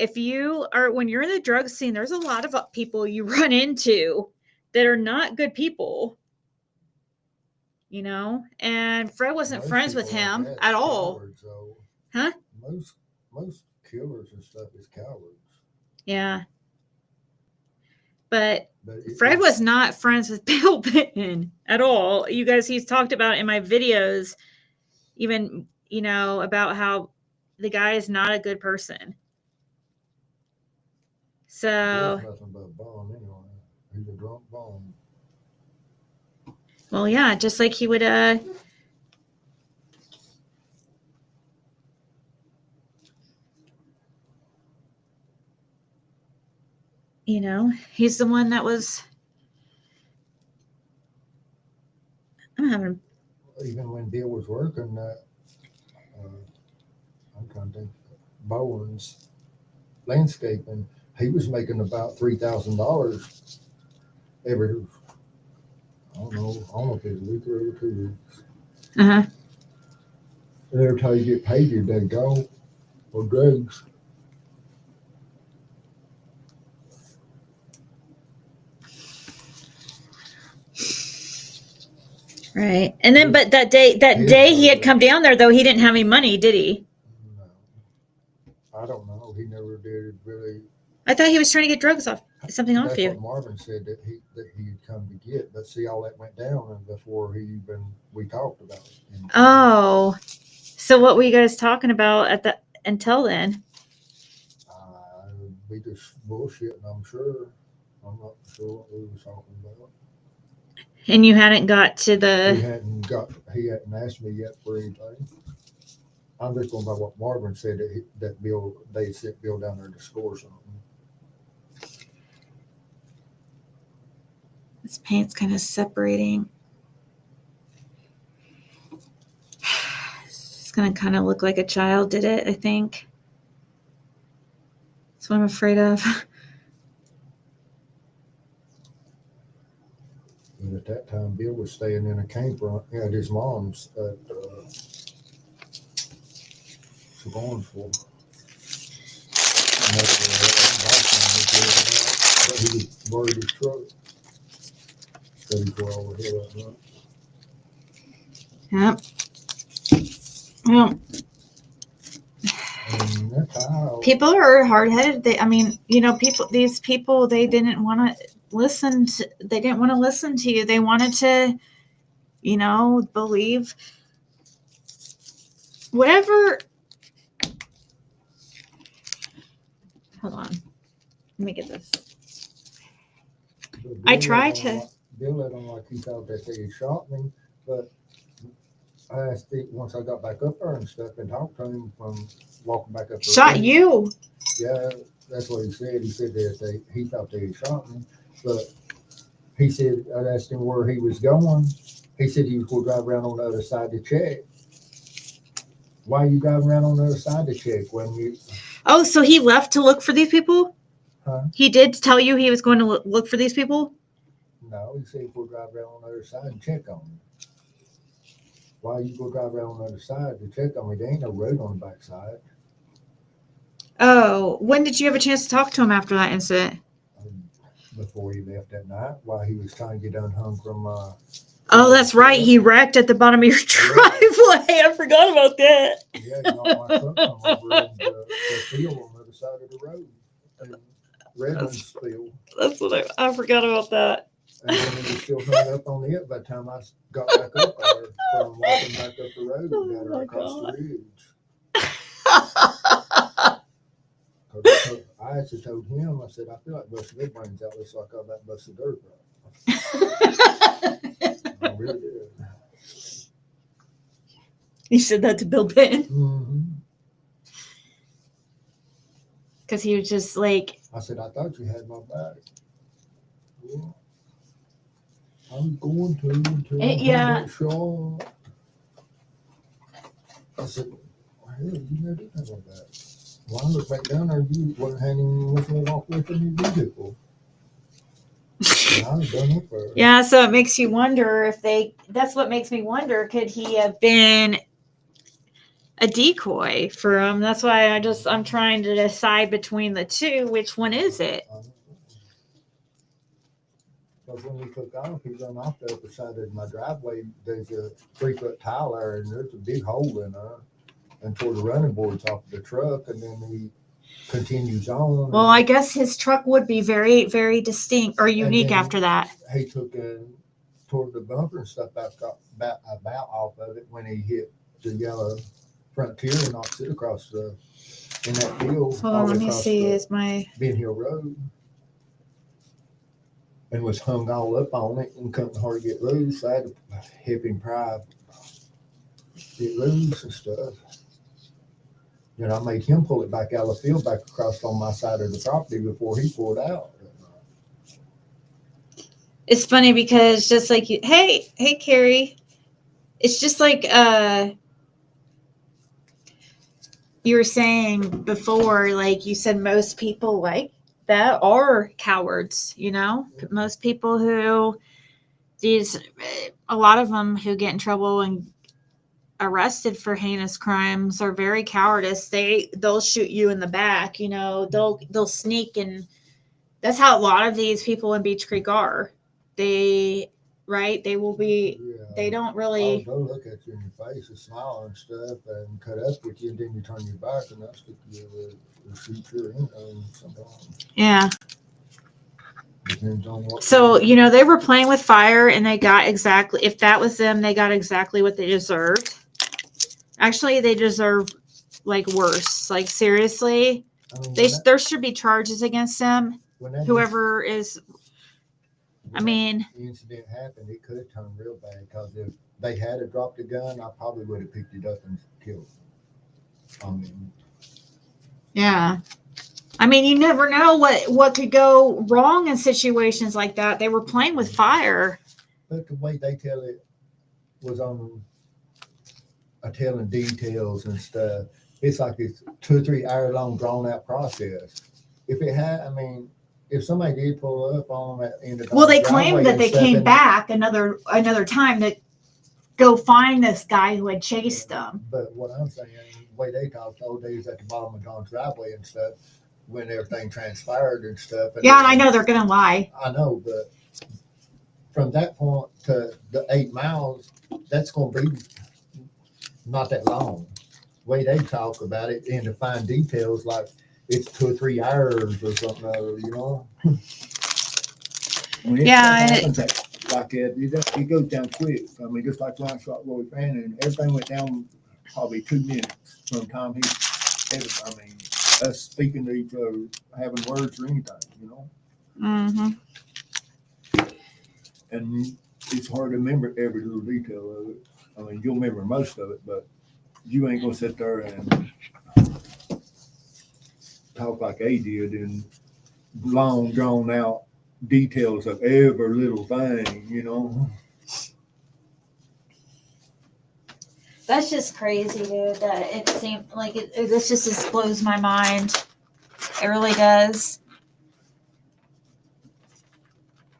A: when you're in the drug scene, there's a lot of people you run into that are not good people. you know, and Fred wasn't
B: Most
A: friends with
B: people like
A: him
B: that's
A: at all.
B: cowards, though.
A: Huh?
B: Most killers and stuff is cowards.
A: Yeah. But
B: But
A: Fred was not friends with Bill Benton at all. You guys, he's talked about in my videos, even, you know, about how the guy is not a good person. So,
B: Bill's nothing but a bum anyway. He's a drunk bum.
A: well, yeah, just like he would, you know, he's the one that was, I'm having,
B: Even when Bill was working, I'm trying to think, Bowen's landscaping, he was making about $3,000 every, I don't know if it was a week or every 2 weeks.
A: uh-huh.
B: And every time you get paid, you're dead go or drugs.
A: Right. And then, but that day he had come down there, though, he didn't have any money, did he?
B: No. I don't know. He never did really.
A: I thought he was trying to get drugs off, something off
B: That's
A: you.
B: what Marvin said that he'd come to get. But see, all that went down and before we talked about it.
A: Oh, so what were you guys talking about until then?
B: We just bullshitting, I'm sure. I'm not sure what we were talking about.
A: And you hadn't got to
B: He hadn't asked me yet for anything. I'm just going by what Marvin said that they sent Bill down there to score something.
A: This paint's kind of separating. It's going to kind of look like a child did it, I think. That's what I'm afraid of.
B: And at that time, Bill was staying in a camper at his mom's at Savonesville. And that's where but he borrowed his truck. So he were over here that night.
A: Yep. Well,
B: And that's how
A: people are hard-headed. These people, they didn't want to listen to you. They wanted to, believe whatever. Hold on. Let me get this. I tried to.
B: Bill let on like he thought that they had shot me, but I asked him once I got back up there and stuff and talked to him from walking back up.
A: Shot you?
B: Yeah, that's what he said. He said that he thought they had shot me, but he said I asked him where he was going. He said he was going to drive around on the other side to check. Why are you driving around on the other side to check when you?
A: Oh, so he left to look for these people?
B: Huh?
A: He did tell you he was going to look for these people?
B: No, he said we'll drive around on the other side and check on them. Why you go drive around on the other side to check on me? There ain't no road on the back side.
A: Oh, when did you have a chance to talk to him after that incident?
B: Before he left that night, while he was trying to get unhung from.
A: Oh, that's right. He wrecked at the bottom of your driveway. I forgot about that.
B: Yeah, he knocked my truck over in the field on the other side of the road. And Resin's field.
A: That's what I forgot about that.
B: And then he was still hung up on it by the time I got back up there from walking back up the road and got her across the ridge. I actually told him, I said, I feel like busting their brains out. Looks like I got busted dirt right. I really did.
A: You said that to Bill Benton?
B: Mm-hmm.
A: Because he was just like...
B: I said, I thought you had my back. Well, I'm going to until I get shot. I said, well, hell, you never did have my back. Well, I looked back down there, you wasn't hanging with me walk away from your vehicle. And I was done up there.
A: Yeah, so it makes you wonder that's what makes me wonder, could he have been a decoy for him? That's why I'm trying to decide between the two, which one is it?
B: But Because when we took off, he run off the upper side of my driveway. There's a 3-foot tile there, and there's a big hole in there. And tore the running boards off the truck, and then he continues on.
A: Well, I guess his truck would be very, very distinct or unique
B: then
A: after that.
B: He took and tore the bumper and stuff about off of it when he hit the yellow Frontier and knocked it across in that field.
A: Hold on, let me see. Is my
B: Ben Hill Road, and was hung all up on it and couldn't hardly get loose. I had to help him pry get loose and stuff. You know, I made him pull it back out of the field, back across on my side of the property before he pulled out.
A: It's funny because just like you, hey, Carrie, it's just like you were saying before, like you said, most people like that are cowards. You know, most people who a lot of them who get in trouble and arrested for heinous crimes are very cowardice. They'll shoot you in the back. You know, they'll sneak, and that's how a lot of these people in Beach Creek are. They will be.
B: Yeah.
A: They don't really.
B: They'll look at you in your face and smile and stuff and cut up with you, and then you turn your back and they'll stick you with a shoot your income sometimes.
A: Yeah.
B: Depends on what.
A: So, you know, they were playing with fire, and they got exactly, if that was them, they got exactly what they deserved. Actually, they deserve like worse. Like seriously, there should be charges against them. Whoever is. I mean,
B: the incident happened, it could have turned real bad because if they had dropped a gun, I probably would have picked it up and killed them.
A: Yeah. I mean, you never know what could go wrong in situations like that. They were playing with fire.
B: But the way they tell it was on telling details and stuff. It's like it's 2 or 3 hour long drawn out process. If it had, I mean, if somebody did pull up on that end of
A: well, they claimed that they came back another time to go find this guy who had chased them.
B: But what I'm saying, the way they talked, old days at the bottom of John's driveway and stuff, when everything transpired and stuff. And
A: yeah, and I know they're gonna lie.
B: I know, but from that point to the 8 miles, that's gonna be not that long. The way they talk about it and to find details like it's 2 or 3 hours or something other, you know. When happens like that, it goes down quick. I mean, just like when I shot Roy Fannin, everything went down probably 2 minutes from the time I mean, us speaking to each other, having words or anything, you know.
A: Mm-hmm.
B: And it's hard to remember every little detail of it. I mean, you'll remember most of it, but you ain't gonna sit there and talk like they did in long, drawn out details of every little thing, you know.
A: That's just crazy, dude. That it seemed like this just blows my mind. It really does.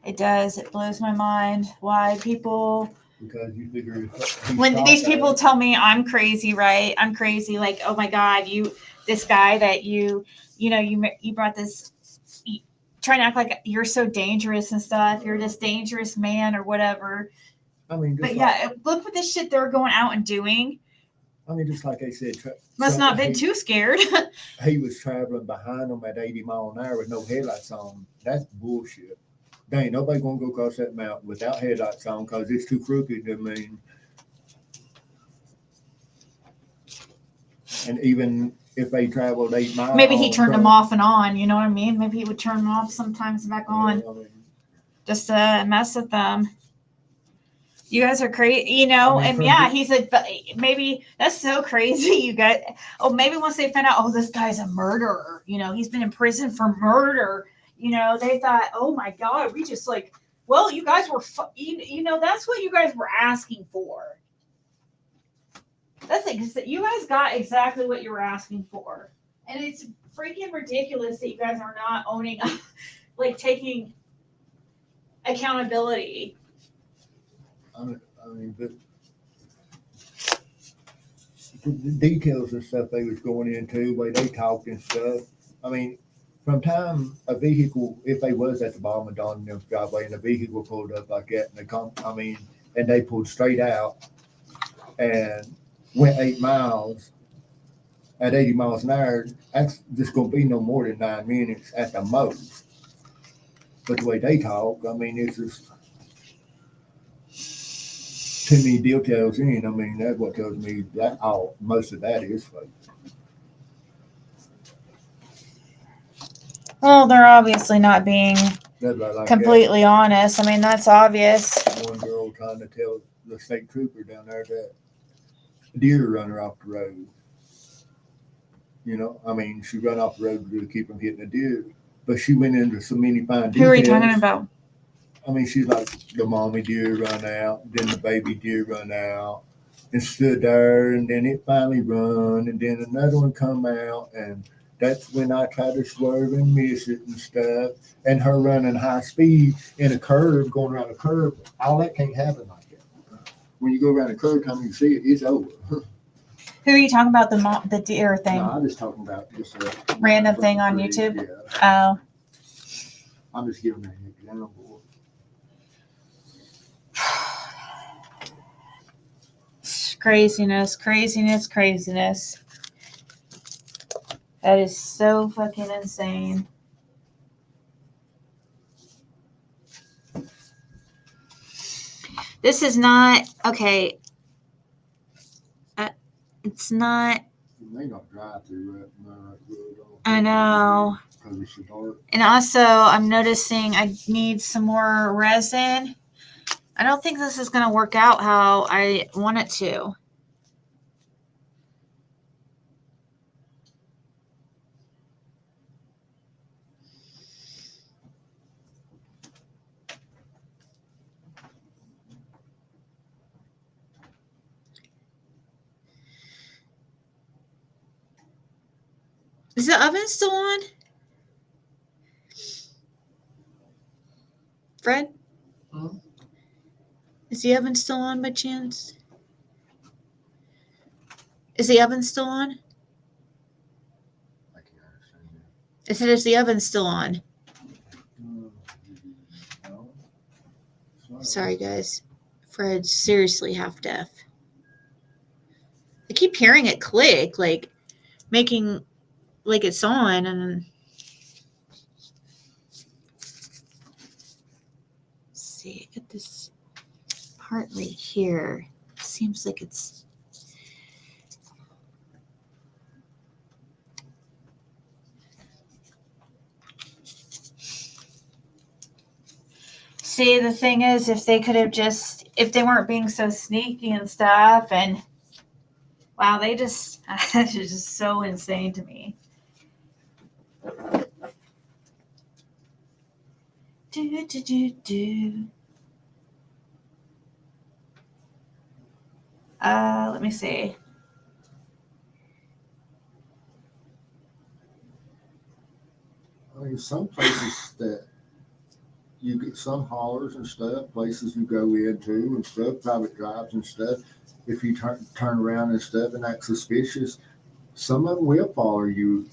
A: It does. It blows my mind. Why people.
B: Because you figure
A: when these people tell me I'm crazy, right? I'm crazy. Like, oh my God, this guy that you brought this, trying to act like you're so dangerous and stuff. You're this dangerous man or whatever.
B: I mean,
A: but yeah, look what this shit they're going out and doing.
B: I mean, just like I said,
A: must not been too scared.
B: He was traveling behind them at 80 miles an hour with no headlights on. That's bullshit. There ain't nobody gonna go across that mountain without headlights on because it's too crooked. I mean, and even if they traveled 8 miles,
A: maybe he turned them off and on. You know what I mean? Maybe he would turn them off sometimes and back on, just to mess with them. You guys are crazy, you know. I mean, and yeah, he said, but maybe that's so crazy. You guys, maybe once they found out, this guy's a murderer. You know, he's been in prison for murder. You know, they thought, oh my God, we just well, you guys were, you know, that's what you guys were asking for. You guys got exactly what you were asking for. And it's freaking ridiculous that you guys are not owning, taking accountability.
B: I mean, but the details and stuff they was going into, the way they talked and stuff. I mean, from time a vehicle, if they was at the bottom of Don and them's driveway and a vehicle pulled up like that and and they pulled straight out and went 8 miles at 80 miles an hour, that's just gonna be no more than 9 minutes at the most. But the way they talk, it's just too many details in. That's what tells me that most of that is fake.
A: Well, they're obviously not being
B: Like
A: completely honest. That's obvious.
B: One girl trying to tell the state trooper down there that deer run her off the road. She run off the road to keep from hitting a deer. But she went into so many fine details.
A: Who are you talking about?
B: She's like, the mommy deer run out, then the baby deer run out, and stood there, and then it finally run, and then another one come out, and that's when I try to swerve and miss it and stuff. And her running high speed in a curve, going around a curve, all that can't happen like that. When you go around a curve, time you see it, it's over.
A: Who are you talking about? The deer thing?
B: No, I'm just talking about just a
A: random thing on YouTube.
B: Yeah.
A: Oh.
B: I'm just giving an example.
A: Craziness. That is so fucking insane. This is not okay. It's not.
B: You may not drive through it.
A: I know.
B: Because it's so dark.
A: And also, I'm noticing I need some more resin. I don't think this is going to work out how I want it to. Is the oven still on? Fred?
B: Hmm?
A: Is the oven still on by chance? Is the oven still on?
B: I can't understand that.
A: I said, is the oven still on?
B: No.
A: Sorry, guys. Fred's seriously half deaf. I keep hearing it click, like making like it's on, and see, I get this part right here. Seems like it's. See, the thing is, if they weren't being so sneaky and stuff, and wow, it's just so insane to me. Let me see.
B: Some places that you get some haulers and stuff, places you go into and stuff, private drives and stuff. If you turn around and stuff and act suspicious, some of them will follow you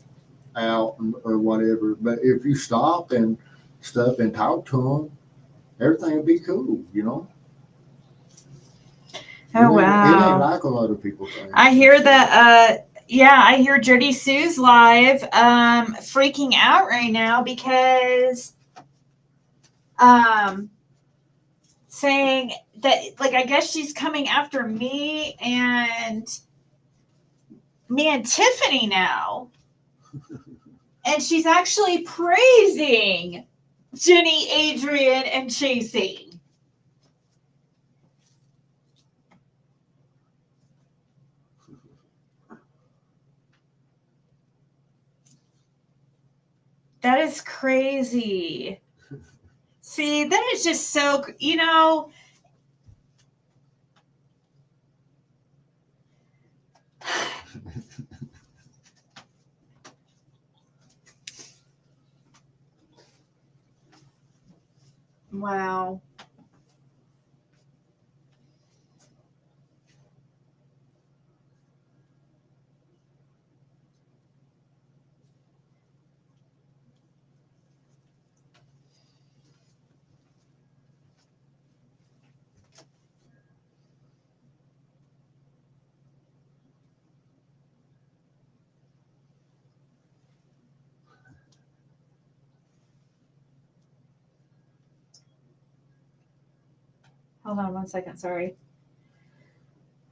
B: out or whatever. But if you stop and stuff and talk to them, everything will be cool,
A: Oh, wow.
B: It ain't like a lot of people think.
A: I hear that, I hear Dirty Sue's live, freaking out right now because, saying that, like, I guess she's coming after me and Tiffany now. And she's actually praising Jenny, Adrian, and Chasey. That is crazy. See, that is just so, wow. Hold on 1 second. Sorry.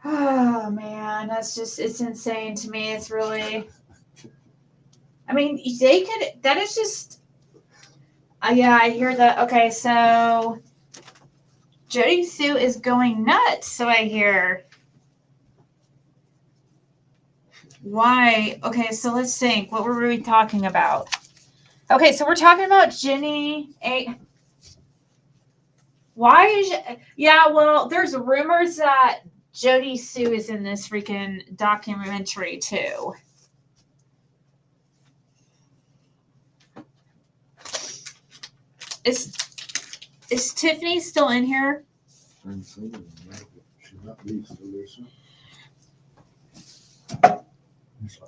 A: Oh man, it's insane to me. It's really, I mean, they could, that is just, yeah, I hear that. Okay, so Jody Sue is going nuts. So I hear. Why? Okay, so let's think. What were we talking about? Okay, so we're talking about Jenny. Why is, yeah, well, there's rumors that Jody Sue is in this freaking documentary too. Is Tiffany still in here?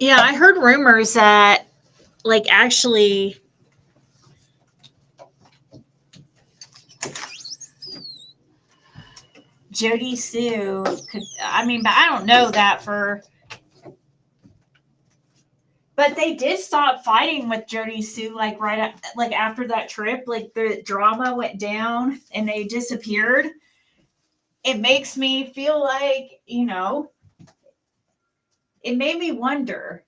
A: Yeah, I heard rumors that, like, actually, Jody Sue could, I mean, but I don't know that for, but they did stop fighting with Jody Sue, like, like, after that trip, like, the drama went down and they disappeared. It makes me feel like, it made me wonder.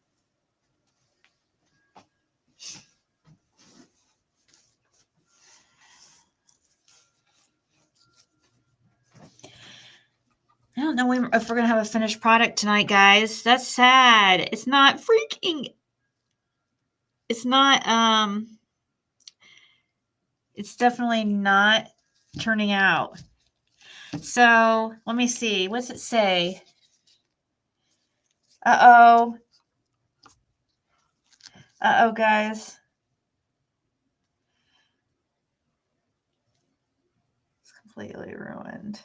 A: I don't know if we're going to have a finished product tonight, guys. That's sad. It's not freaking, it's not, it's definitely not turning out. So let me see. What's it say? Uh-oh. Uh-oh, guys. It's completely ruined.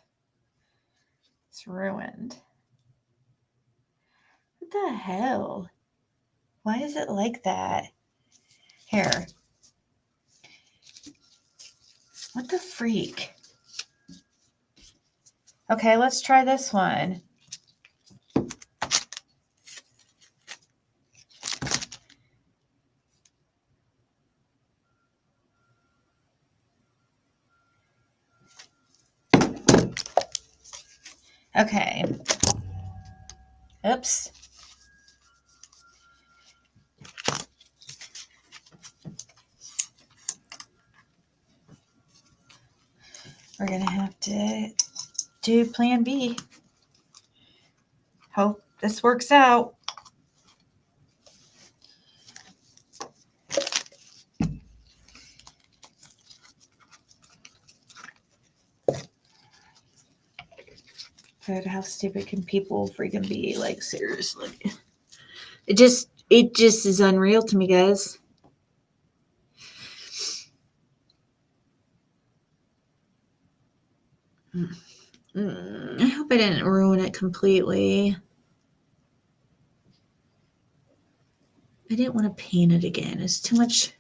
A: It's ruined. What the hell? Why is it like that? Here. What the freak? Okay, let's try this one. Okay. Oops. We're going to have to do plan B. Hope this works out. But how stupid can people freaking be? Like, seriously. It just is unreal to me, guys. I hope I didn't ruin it completely. I didn't want to paint it again. It's too much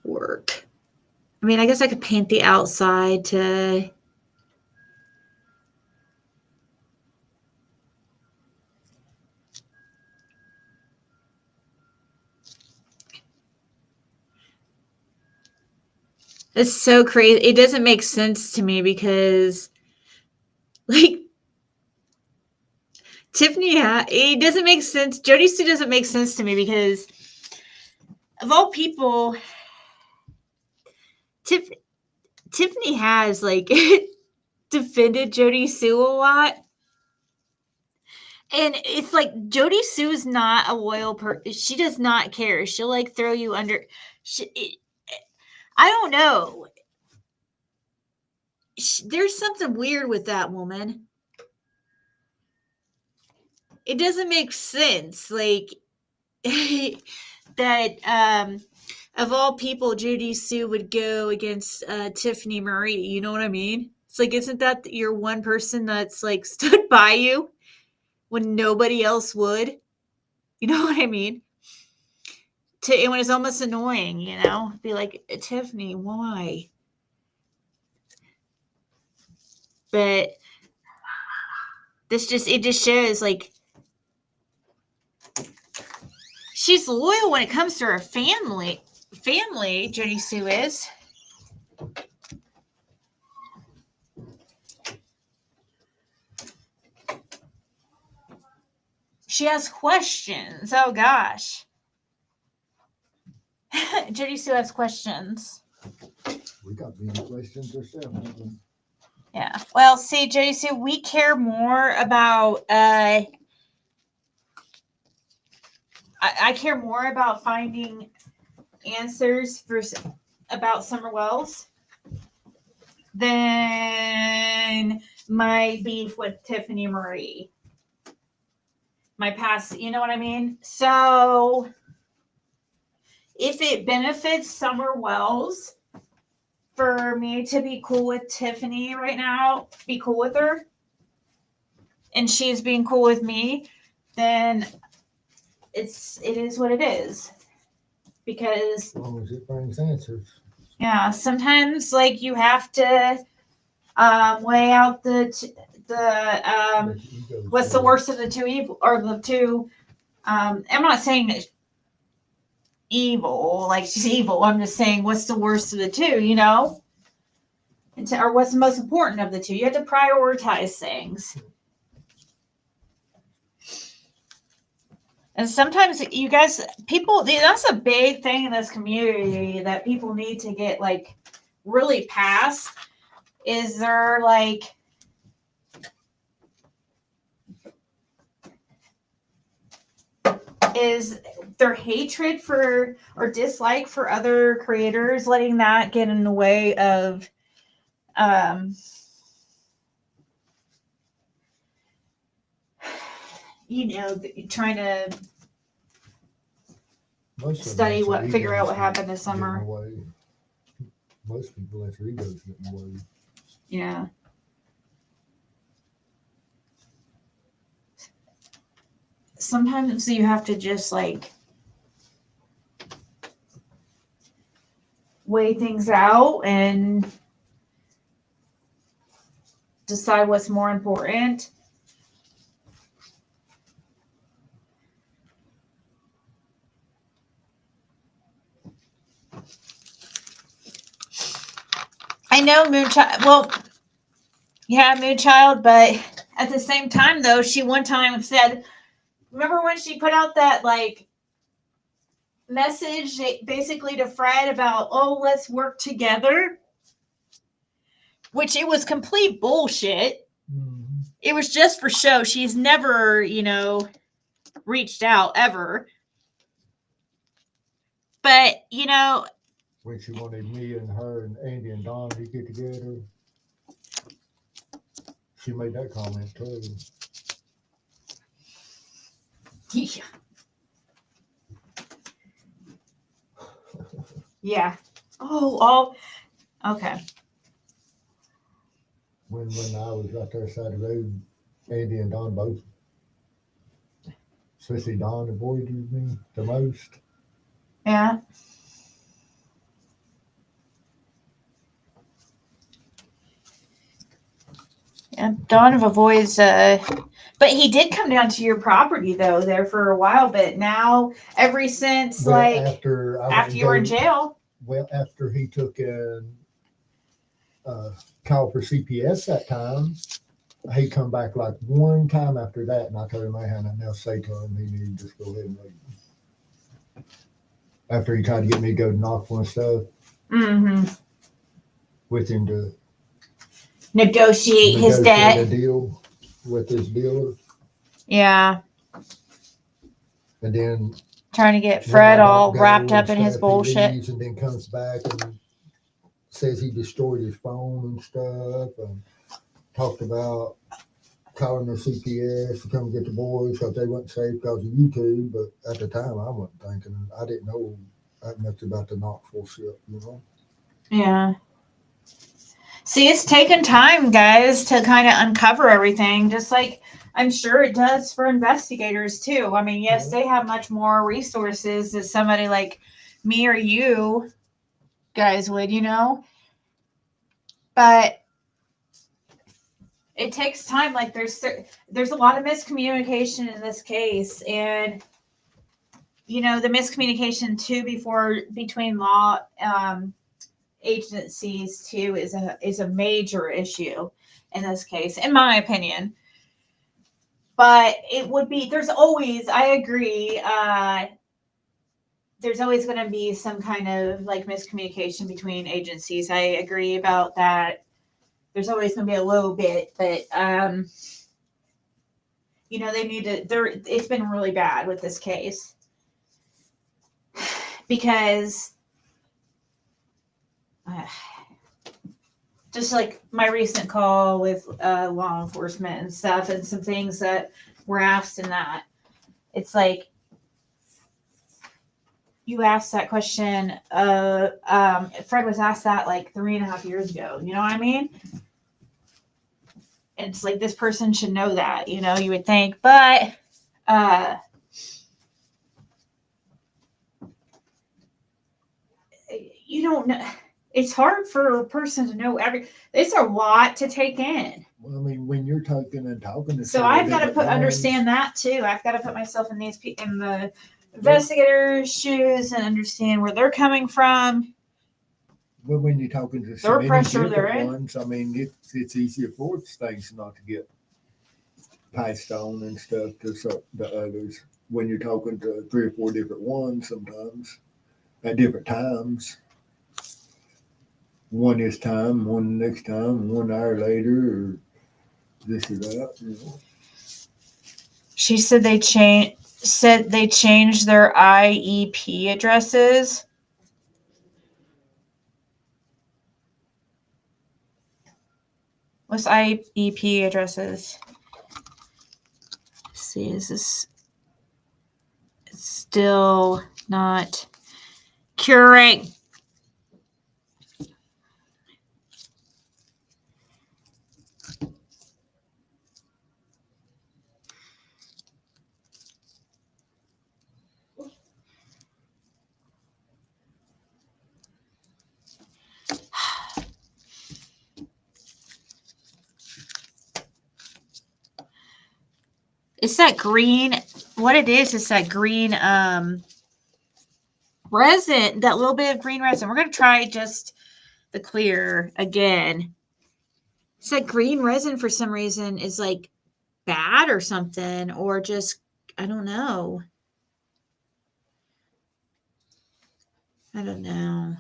A: work. I mean, I guess I could paint the outside to... It's so crazy. It doesn't make sense to me because, like, Tiffany, it doesn't make sense. Jody Sue doesn't make sense to me because, of all people, Tiffany has, like, defended Jody Sue a lot. And it's like Jody Sue's not a loyal person. She does not care. She'll, like, throw you under. I don't know. There's something weird with that woman. It doesn't make sense. Like, that of all people, Jody Sue would go against Tiffany Marie. You know what I mean? It's like, isn't that your one person that's, like, stood by you when nobody else would? You know what I mean? And when it's almost annoying, be like, Tiffany, why? But it just shows, like, she's loyal when it comes to her family. Jody Sue is. She has questions. Oh gosh. Judy Sue has questions.
B: We got many questions ourselves.
A: Yeah. Well, see, Judy Sue, we care more about I care more about finding answers about Summer Wells than my beef with Tiffany Marie. My past, you know what I mean? So if it benefits Summer Wells for me to be cool with Tiffany right now, be cool with her, and she's being cool with me, then it is what it is. Because
B: as long as it brings answers.
A: Yeah, sometimes like you have to weigh out the what's the worst of the two evil or the two. I'm not saying that evil, like she's evil. I'm just saying what's the worst of the two, you know, or what's the most important of the two. You have to prioritize things. And sometimes you guys, people, that's a big thing in this community that people need to get like really past. Is there like is their hatred for or dislike for other creators, letting that get in the way of trying to study figure out what happened this summer.
B: Most people let their egos get in the way.
A: Yeah. Sometimes you have to just like weigh things out and decide what's more important. I know Moonchild. Well, yeah, Moonchild, but at the same time, though, she one time said, remember when she put out that like message basically to Fred about, oh, let's work together, which it was complete bullshit. Mm-hmm. It was just for show. She's never, reached out ever. But,
B: when she wanted me and her and Andy and Don to get together, she made that comment too.
A: Yeah. Yeah. Oh, okay.
B: When I was right there side of the road, Andy and Don both, especially Don, avoided me the most.
A: Yeah. Yeah, Don avoids, but he did come down to your property though there for a while. But now, ever since after you were in jail,
B: after he took in call for CPS that time, he come back like one time after that, and I told him I had nothing else to say to him. He needed to just go ahead and leave. After he tried to get me to go to Knoxville and stuff, with him to
A: negotiate his debt.
B: A deal with his dealer.
A: Yeah.
B: And then
A: trying to get Fred all wrapped up in his bullshit.
B: He leaves and then comes back and says he destroyed his phone and stuff, and talked about calling the CPS to come get the boys because they weren't safe because of YouTube. But at the time, I wasn't thinking. I didn't know that much about the Knoxville shit,
A: Yeah. See, it's taken time, guys, to kind of uncover everything, just like I'm sure it does for investigators, too. I mean, yes, they have much more resources than somebody like me or you guys would, But it takes time. Like, there's a lot of miscommunication in this case. And, the miscommunication, too, between law agencies too is a major issue in this case, in my opinion. But it would be, there's always, I agree, there's always going to be some kind of like miscommunication between agencies. I agree about that. There's always going to be a little bit, but you know, they need to. It's been really bad with this case because just like my recent call with law enforcement and stuff, and some things that were asked in that, it's like, you asked that question. Fred was asked that like 3.5 years ago. You know what I mean? It's like, this person should know that. You know, you would think, but you don't know. It's hard for a person to know it's a lot to take in.
B: Well, I mean, when you're talking to
A: So I've got to understand that too. I've got to put myself in in the investigators' shoes and understand where they're coming from.
B: But when you're talking to
A: their pressure they're in.
B: ones, I mean, it's easier for things not to get passed on and stuff to the others. When you're talking to 3 or 4 different ones, sometimes at different times. One this time, one next time, 1 hour later, or this or that. You know.
A: She said they changed their IEP addresses. What's IEP addresses? Let's see, is this still not curing? It's that green. What it is that green resin, that little bit of green resin. We're going to try just the clear again. It's that green resin for some reason is like bad or something, or just, I don't know. I don't know.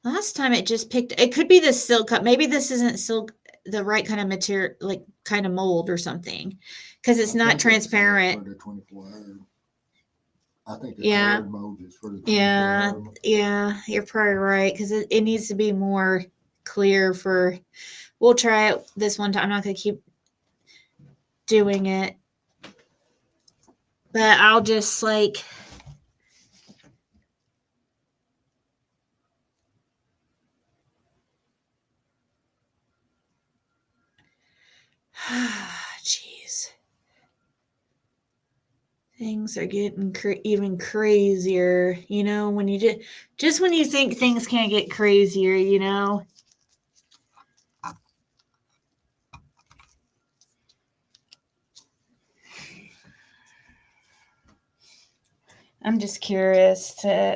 A: Last time it just picked, it could be the silk cup. Maybe this isn't silk, the right kind of material, like kind of mold or something, because it's not transparent.
B: For the 24 hour. I think the
A: colored
B: mold is for the 24 hour.
A: Yeah, you're probably right, because it needs to be more clear for, we'll try it this one time. I'm not going to keep doing it, but I'll just like, jeez, things are getting even crazier, you know, when you just when you think things can't get crazier, you know. I'm just curious to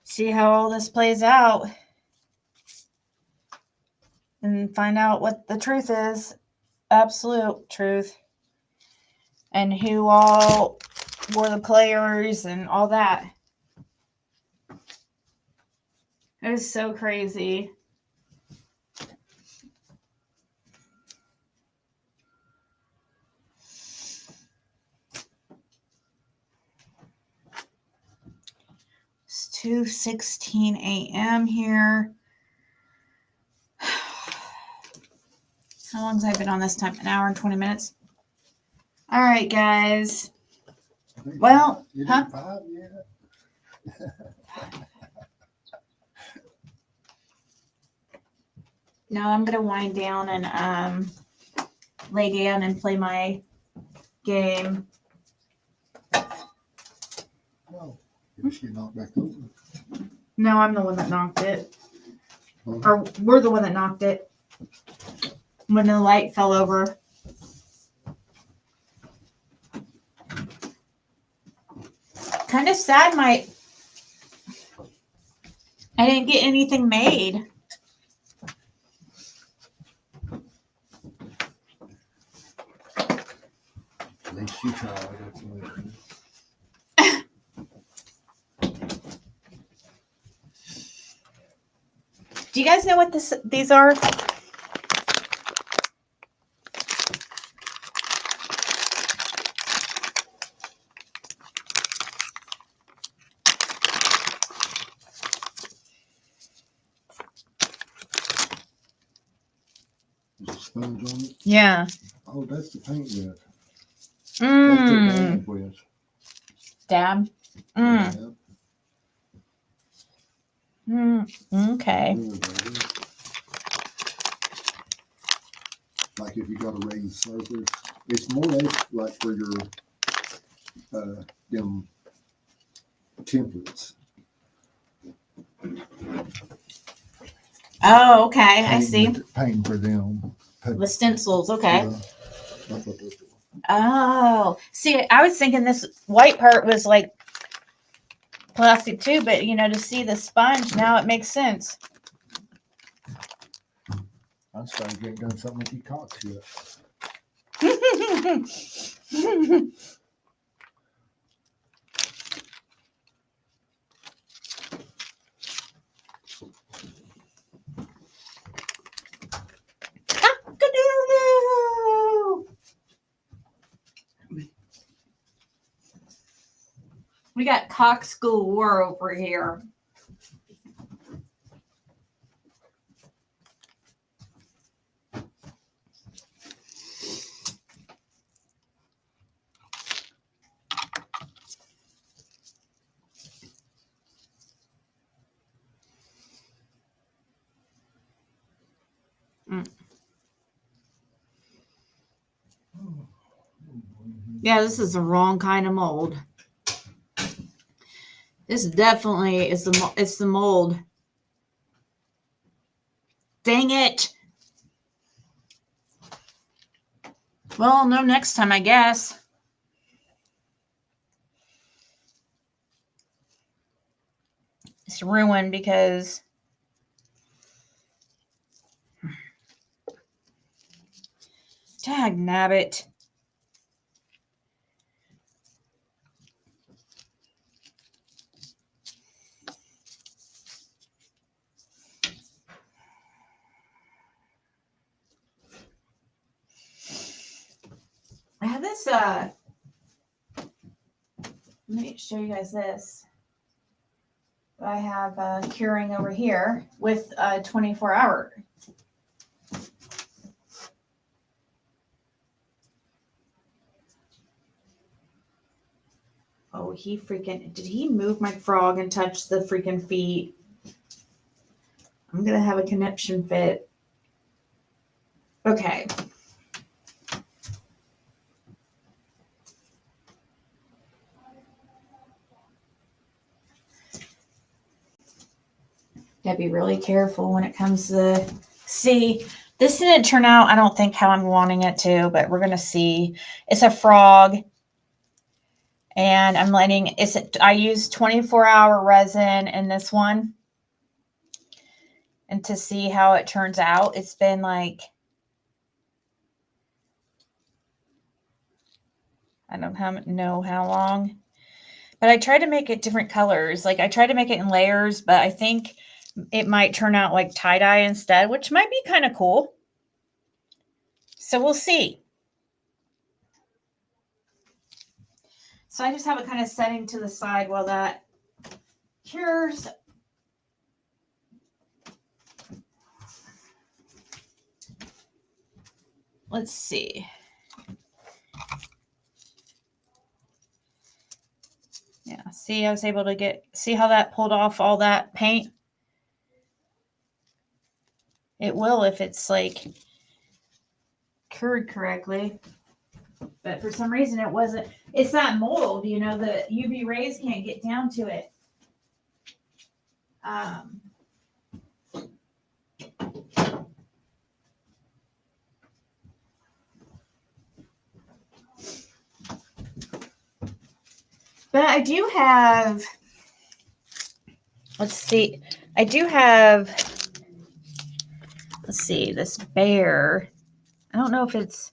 A: see how all this plays out and find out what the truth is, absolute truth, and who all were the players and all that. It was so crazy. It's 2:16 a.m. here. How long have I been on this time? An hour and 20 minutes. All right, guys. Well, huh?
B: 5 yet?
A: No, I'm gonna wind down and lay down and play my game.
B: Oh, did she knock back over?
A: No, I'm the one that knocked it. Or we're the one that knocked it when the light fell over. Kind of sad I didn't get anything made.
B: At least you tried. That's the way it is.
A: Do you guys know what these are?
B: There's a sponge on it.
A: Yeah.
B: Oh, that's the paint with. That's the dab with.
A: Dab.
B: Dab.
A: Okay.
B: Like if you got a raised surface, it's more or less like for your them templates.
A: Oh, okay. I see.
B: Painting for them.
A: The stencils. Okay.
B: Yeah, that's what they're for.
A: Oh, see, I was thinking this white part was like plastic too, but you know, to see the sponge now, it makes sense.
B: I'm starting to get done something with your cocks yet.
A: We got Cox galore over here. Yeah, this is the wrong kind of mold. This definitely is it's the mold. Dang it. Well, no, next time, I guess. It's ruined because tag nabbit. I have this let me show you guys this. I have curing over here with a 24-hour. Oh, did he move my frog and touch the freaking feet? I'm going to have a conniption fit. Okay. Gotta be really careful when it comes to see. This didn't turn out, I don't think, how I'm wanting it to, but we're gonna see. It's a frog, and I'm letting I use 24-hour resin in this one, and to see how it turns out. It's been like, I don't know how long, but I tried to make it different colors. Like I tried to make it in layers, but I think it might turn out like tie-dye instead, which might be kind of cool. So we'll see. So I just have it kind of setting to the side while that cures. Let's see. Yeah, see, I was able to see how that pulled off all that paint? It will if it's like cured correctly. But for some reason it wasn't. It's that mold, you know, the UV rays can't get down to it. But I do have, let's see, let's see, this bear. I don't know if it's,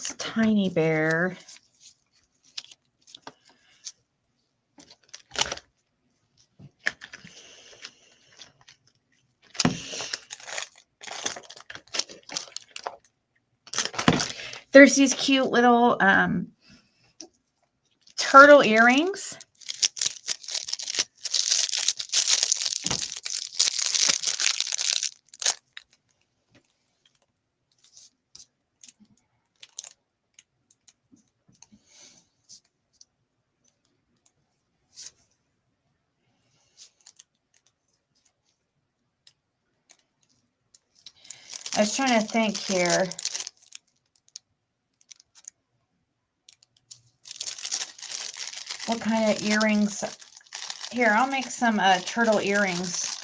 A: this tiny bear. There's these cute little turtle earrings. I was trying to think here. What kind of earrings? Here, I'll make some turtle earrings.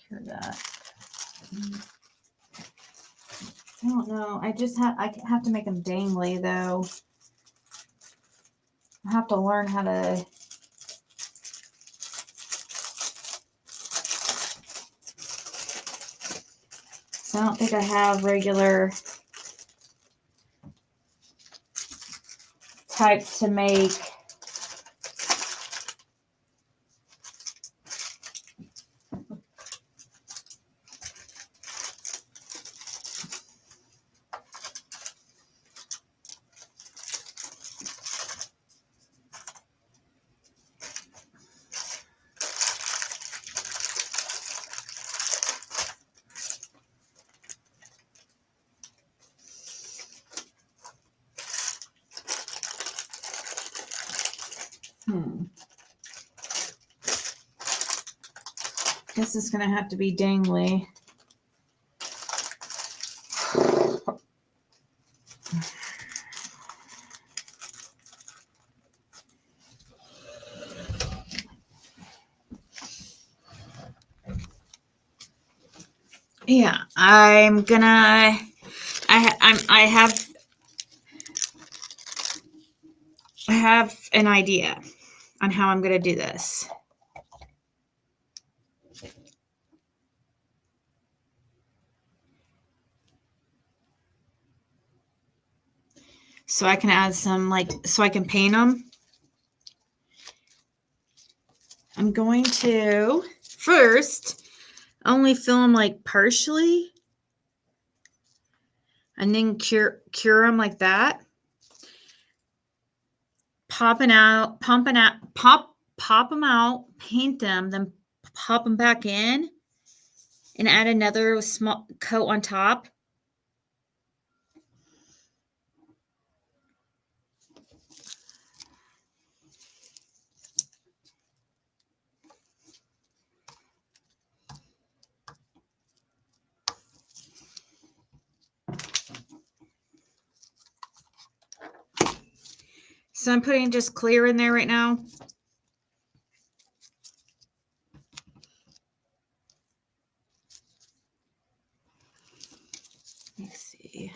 A: Hear that? I don't know. I have to make them dangly though. I have to learn how to. So I don't think I have regular types to make. This is going to have to be dangly. Yeah, I'm gonna. I have an idea on how I'm gonna do this. So I can add some so I can paint them. I'm going to first only fill them partially and then cure them like that. Pop them out, paint them, then pop them back in and add another small coat on top. So I'm putting just clear in there right now. Let's see.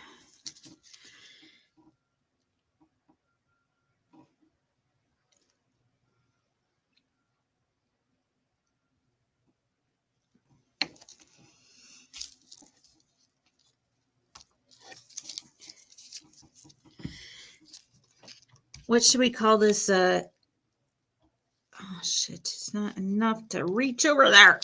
A: What should we call this? Oh shit, it's not enough to reach over there.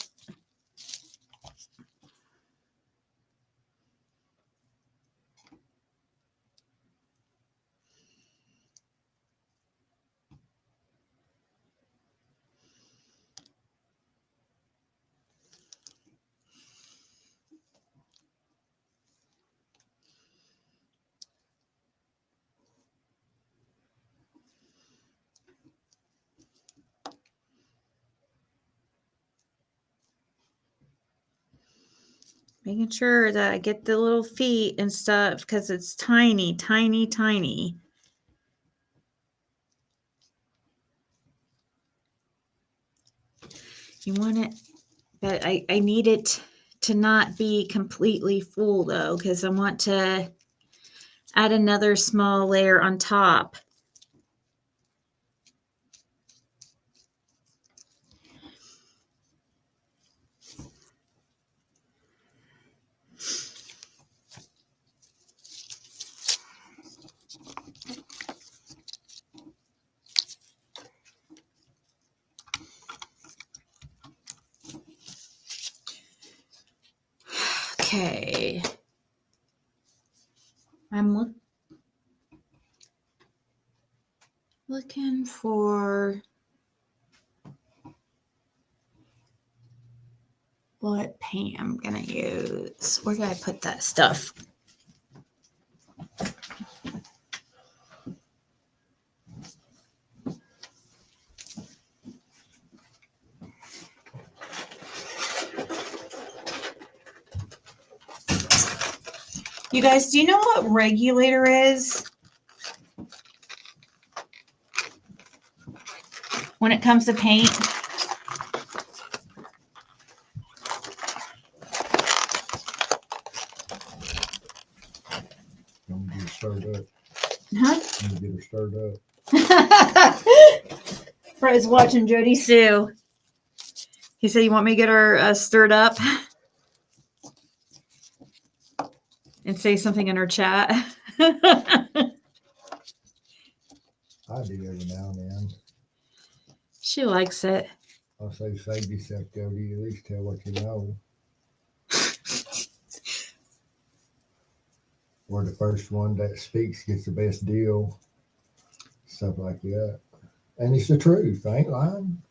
A: Making sure that I get the little feet and stuff because it's tiny, tiny, tiny. You want it, but I need it to not be completely full though, because I want to add another small layer on top. Okay. I'm looking for what paint I'm gonna use. Where did I put that stuff? You guys, do you know what regulator is? When it comes to paint?
B: I'm gonna get her stirred up.
A: Huh?
B: I'm gonna get her stirred up.
A: Fred's watching Jody Sue. He said, "You want me to get her stirred up and say something in her chat?"
B: I do every now and then.
A: She likes it.
B: I'll say, save yourself, Jody. At least tell what you know. Or the first one that speaks gets the best deal. Stuff like that. And it's the truth. I ain't lying.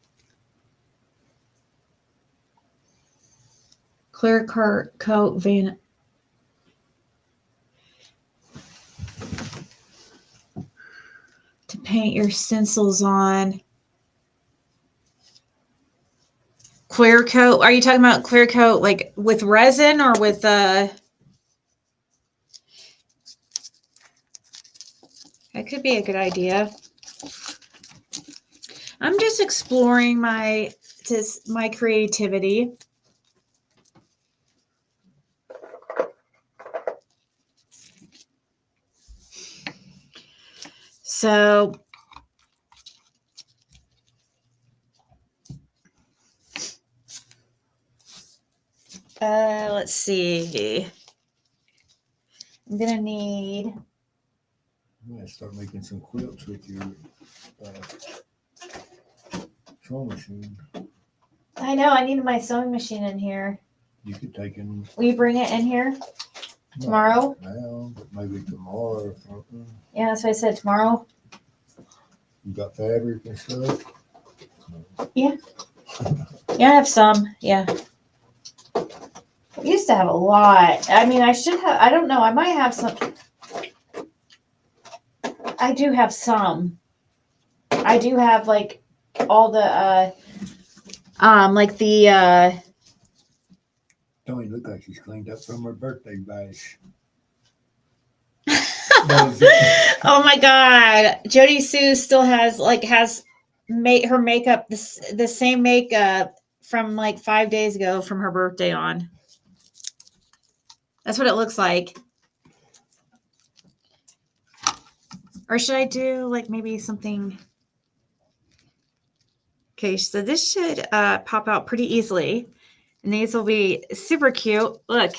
A: Clear coat van. To paint your stencils on. Clear coat. Are you talking about clear coat like with resin or with That could be a good idea. I'm just exploring my creativity. So let's see. I'm gonna need.
B: I'm gonna start making some quilts with your sewing machine.
A: I know. I need my sewing machine in here.
B: You could take in.
A: Will you bring it in here tomorrow?
B: Now, but maybe tomorrow or something.
A: Yeah, that's what I said. Tomorrow.
B: You got fabric and stuff?
A: Yeah. Yeah, I have some. Yeah. I used to have a lot. I mean, I should have. I don't know. I might have some. I do have some. I do have like all the like the
B: Don't even look like she's cleaned up from her birthday bash.
A: Oh my god. Jody Sue still has made her makeup the same makeup from like 5 days ago from her birthday on. That's what it looks like. Or should I do like maybe something? Okay, so this should pop out pretty easily. And these will be super cute. Look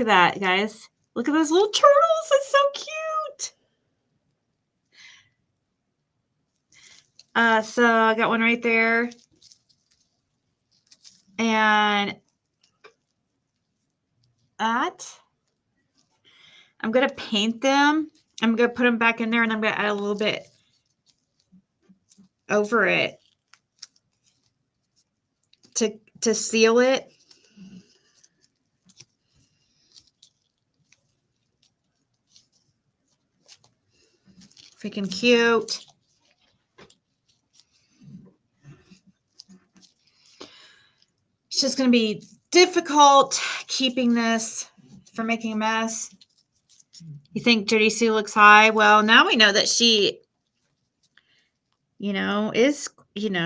A: at that, guys. Look at those little turtles. It's so cute. So I got one right there. And that. I'm going to paint them. I'm going to put them back in there and I'm going to add a little bit over it to seal it. Freaking cute. It's just going to be difficult keeping this from making a mess. You think Jody Sue looks high? Well, now we know that she, is,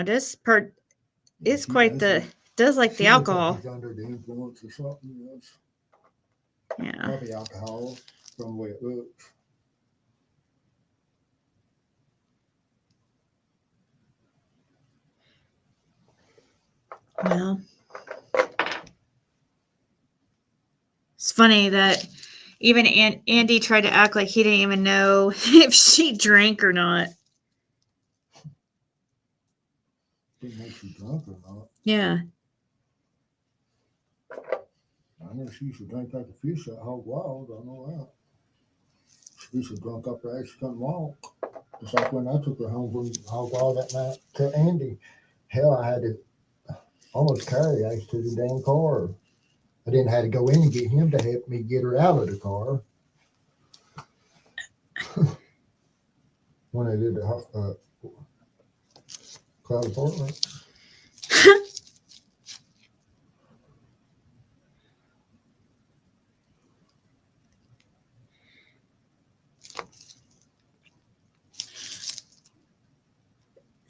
A: does like the alcohol.
B: She's under the influence or something else.
A: Yeah.
B: Probably alcohol from the way it looks.
A: Well, it's funny that even Andy tried to act like he didn't even know if she drank or not.
B: Didn't know she drunk or not.
A: Yeah.
B: I I know she used to drink like a fish at Hog Wild. I know that. She used to drunk up her ass. She couldn't walk. It's like when I took her home from Hog Wild that night to Andy. Hell, I had to almost carry Ace to the damn car. I didn't have to go in and get him to help me get her out of the car. When I did the cloud apartment.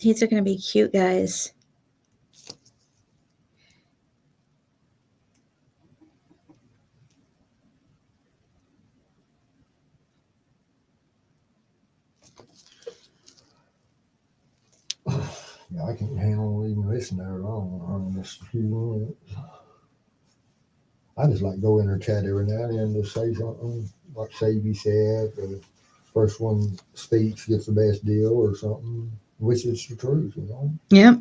A: These are going to be cute, guys.
B: Yeah, I can't handle even listening there long. I'm just a few minutes. I just like go in or chat every now and then, just say something like Savy said, the first one speaks gets the best deal or something, which is the truth, you know.
A: Yep.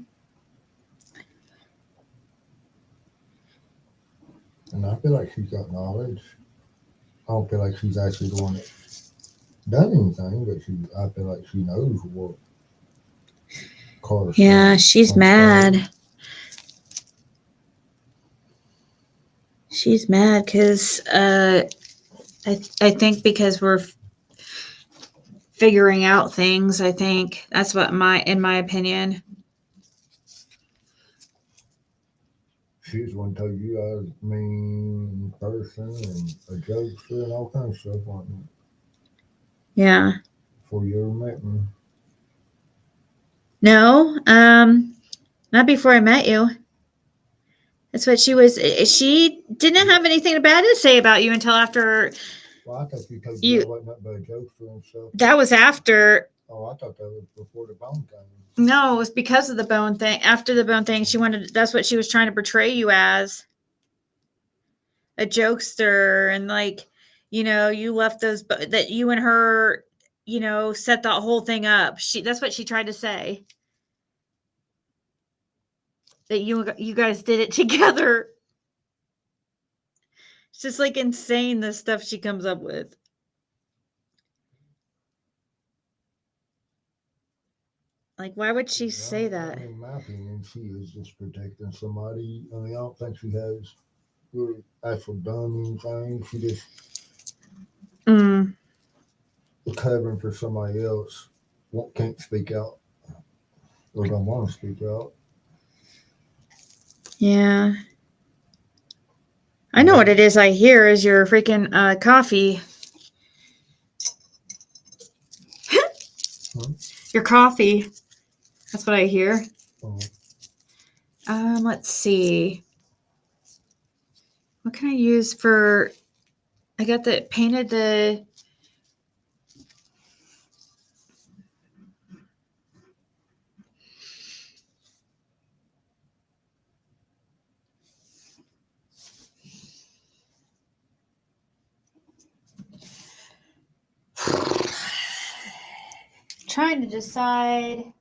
B: And I feel like she's got knowledge. I don't feel like she's actually the one that done anything, but I feel like she knows what cars.
A: Yeah, she's mad. She's mad because I think because we're figuring out things. I think that's what in my opinion.
B: She's one told you I was a mean person and a jokester and all kinds of stuff like that.
A: Yeah.
B: Before you ever met me.
A: No, not before I met you. That's what she was. She didn't have anything bad to say about you until after.
B: Well, I thought you told you I wasn't nothing but a jokester and stuff.
A: That was after.
B: Oh, I thought that was before the bone thing.
A: No, it was because of the bone thing. After the bone thing, she wanted. That's what she was trying to portray you as. A jokester, and like, you left those that you and her, set that whole thing up. That's what she tried to say. That you guys did it together. It's just like insane the stuff she comes up with. Like, why would she say that?
B: In my opinion, she is just protecting somebody. I mean, I don't think she has really actually done anything. She just covering for somebody else. Can't speak out or don't want to speak out.
A: Yeah. I know what it is I hear is your freaking coffee. Your coffee. That's what I hear.
B: Oh.
A: Let's see. What can I use for... I got painted the... Trying to decide...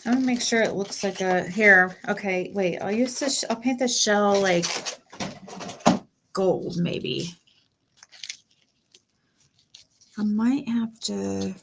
A: I'm gonna make sure it looks like here. Okay, wait. I'll use this. I'll paint the shell like gold, maybe. I might have to.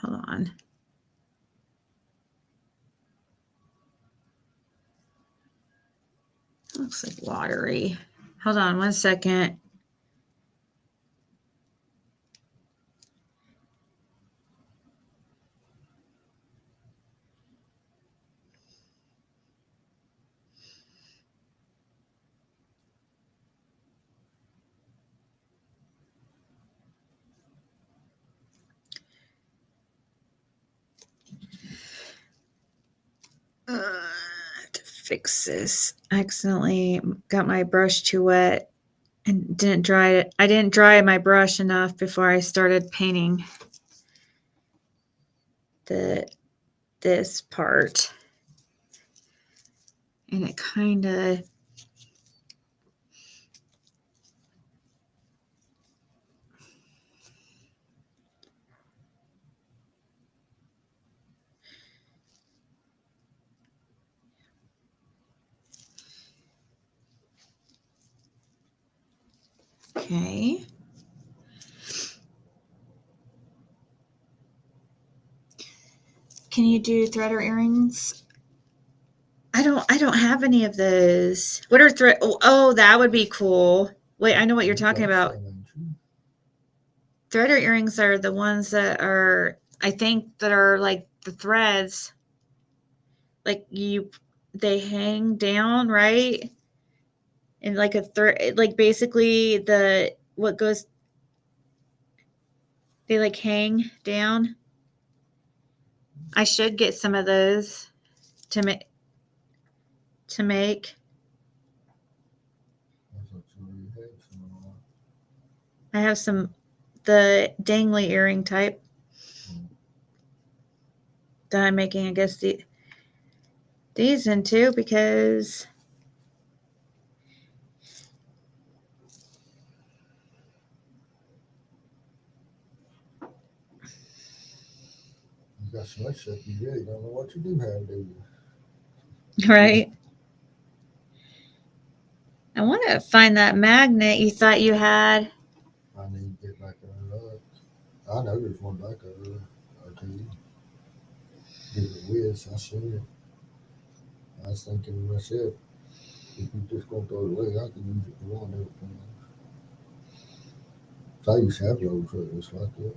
A: Hold on. Looks like watery. Hold on 1 second. fix this. I accidentally got my brush too wet and didn't dry it. I didn't dry my brush enough before I started painting this part. And it kind of okay. Can you do thread or earrings? I don't have any of those. What are thread? Oh, that would be cool. Wait, I know what you're talking about. Thread or earrings are the ones that are, I think, that are like the threads. Like they hang down, right? And like a thread, like basically what goes, they like hang down. I should get some of those to make. I have the dangly earring type that I'm making, I guess, these into, because
B: you got so much stuff you really don't know what you do have, do you?
A: right. I want to find that magnet you thought you had.
B: I need to get back there. I know there's one back there or two. Give it a whiz. I seen it. I was thinking to myself, if you just gonna throw it away, I can use it for one everything. I used to have those just like that.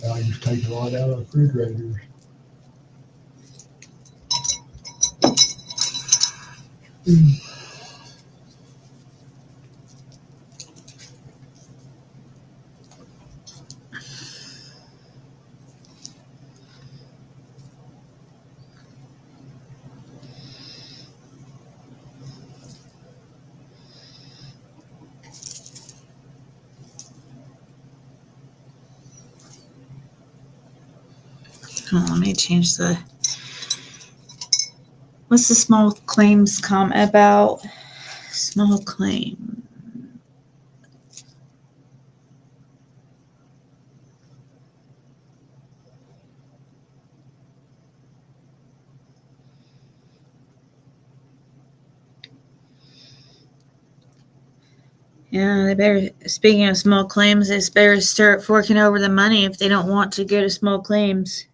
B: I used to take a lot out of refrigerators.
A: Oh, let me change what's the small claims comment about? Small claim. Yeah, speaking of small claims, they better start forking over the money if they don't want to go to small claims.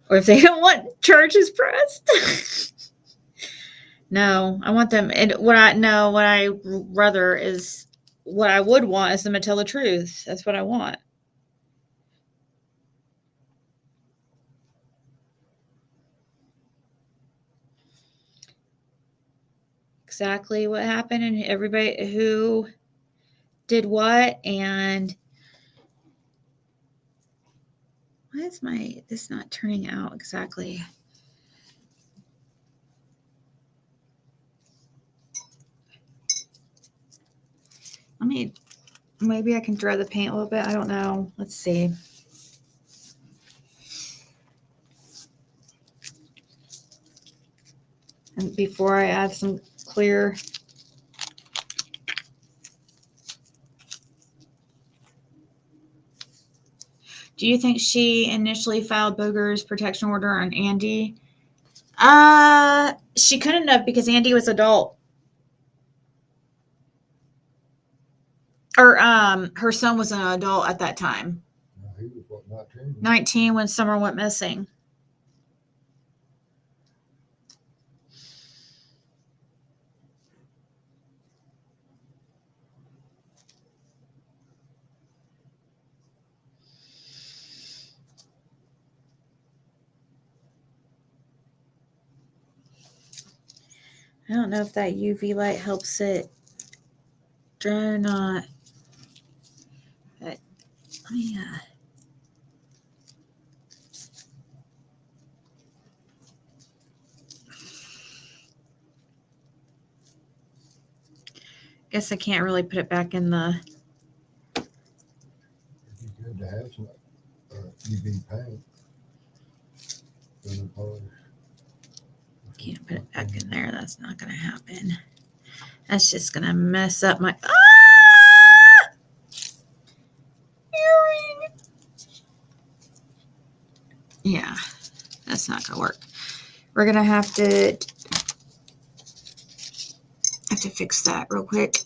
A: Or if they don't want charges pressed. No, I want them. And what I rather is, what I would want is them to tell the truth. That's what I want. Exactly what happened and everybody who did what, and why is this not turning out exactly? Maybe I can dry the paint a little bit. I don't know. Let's see. And before I add some clear. Do you think she initially filed Booger's protection order on Andy? She couldn't have, because Andy was adult. Or her son was an adult at that time.
B: He was what, 19?
A: 19 when Summer went missing. I don't know if that UV light helps it dry or not. But let me Guess I can't really put it back in the.
B: It'd be good to have some UV paint.
A: Can't put it back in there. That's not going to happen. That's just going to mess up my. Ah! Earring. Yeah, that's not going to work. We're going to have to fix that real quick.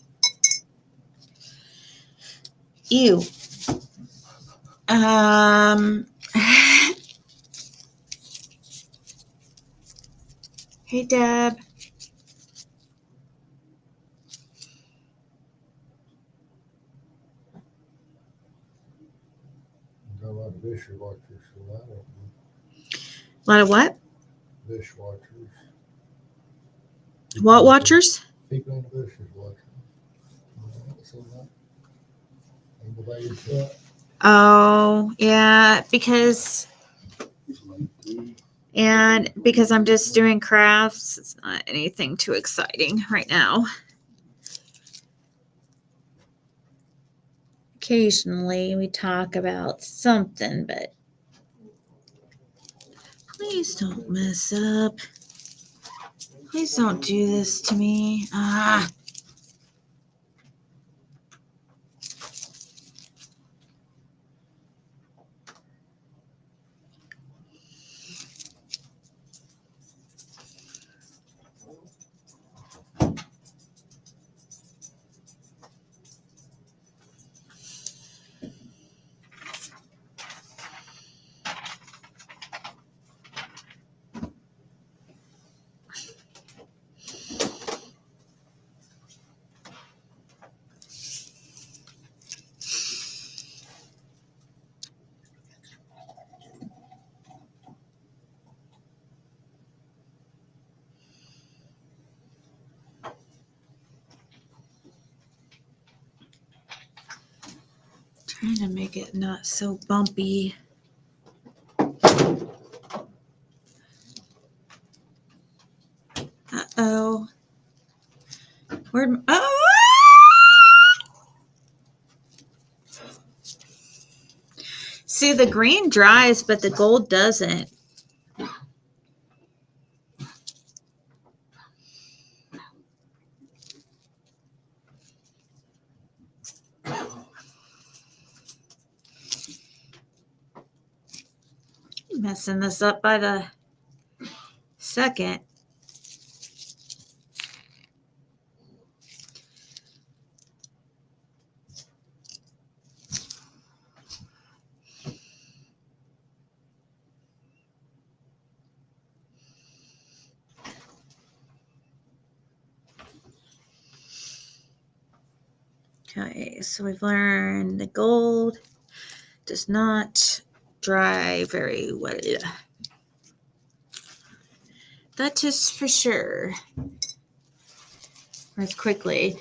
A: Ew. Hey, Deb.
B: Got a lot of dishwashers, so I don't know.
A: A lot of what?
B: Dishwashers.
A: What watchers?
B: People in the dishwasher.
A: Oh, yeah, because I'm just doing crafts. It's not anything too exciting right now. Occasionally we talk about something, but please don't mess up. Please don't do this to me. Ah. Trying to make it not so bumpy. Uh-oh. Where'd See, the green dries, but the gold doesn't. Messing this up by the second. Okay, so we've learned the gold does not dry very well. That is for sure. Or as quickly.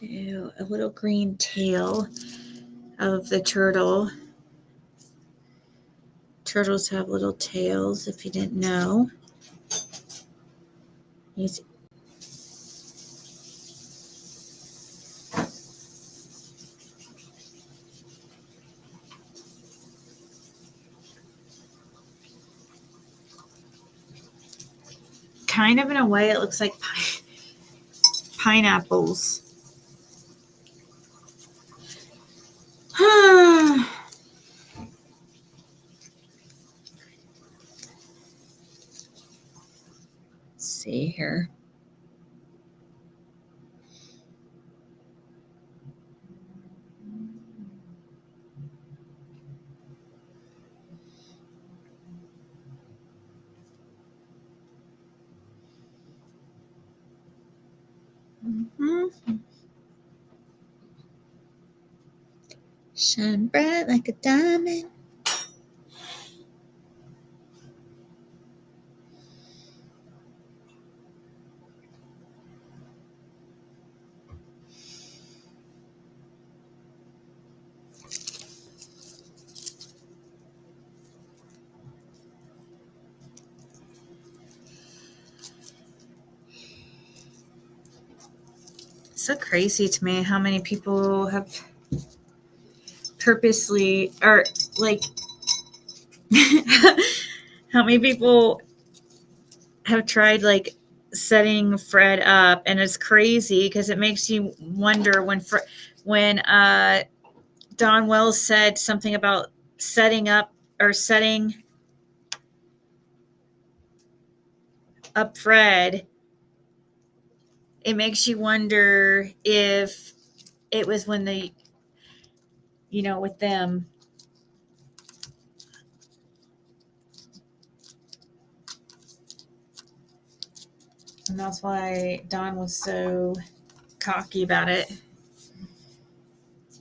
A: Do a little green tail of the turtle. Turtles have little tails, if you didn't know. He's kind of, in a way, it looks like pineapples. here. Mm-hmm. Shine bright like a diamond. So crazy to me how many people have purposely, or like, how many people have tried like setting Fred up, and it's crazy because it makes you wonder when Don Wells said something about setting up Fred. It makes you wonder if it was when they, with them. And that's why Don was so cocky about it.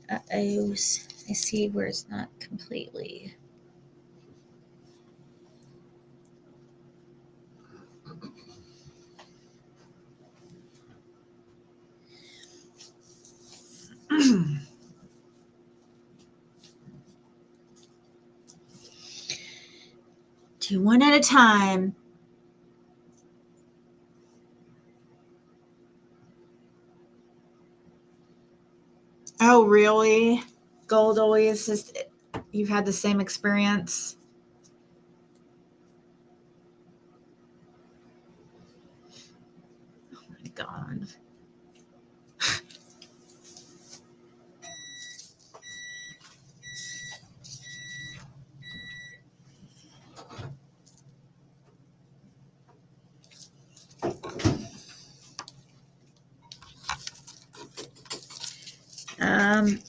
A: I see where it's not completely. Do one at a time. Oh, really? Gold always is. You've had the same experience? Oh my God. Um,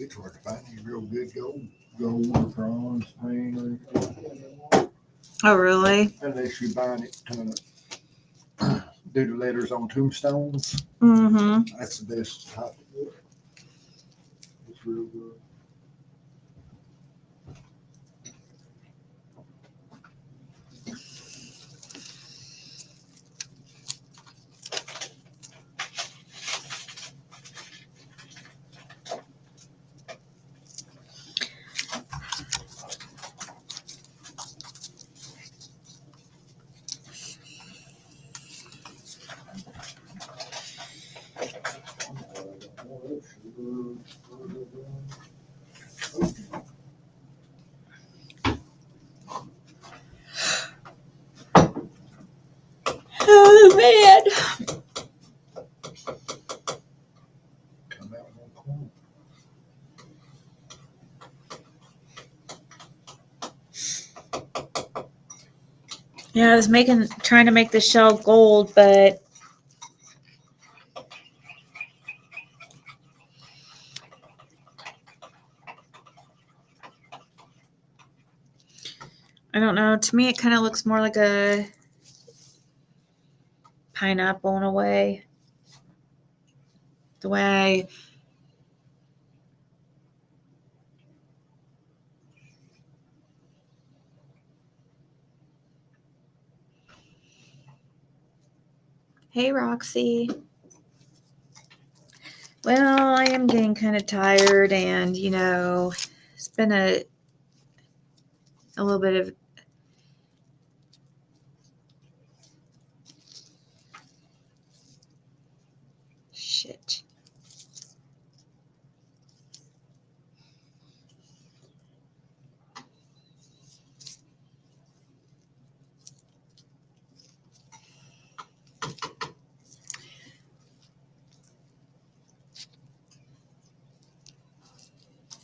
B: It's hard to find any real good gold or bronze paint or anything like that.
A: oh, really?
B: Unless you're buying it to do the letters on tombstones.
A: Mm-hmm.
B: That's the best type of wood. It's real good.
A: Oh, man.
B: Come out on the corner.
A: Yeah, I was trying to make the shell gold, but I don't know. To me, it kind of looks more like a pineapple in a way. The way Hey, Roxy. Well, I am getting kind of tired, and it's been a a little bit of shit.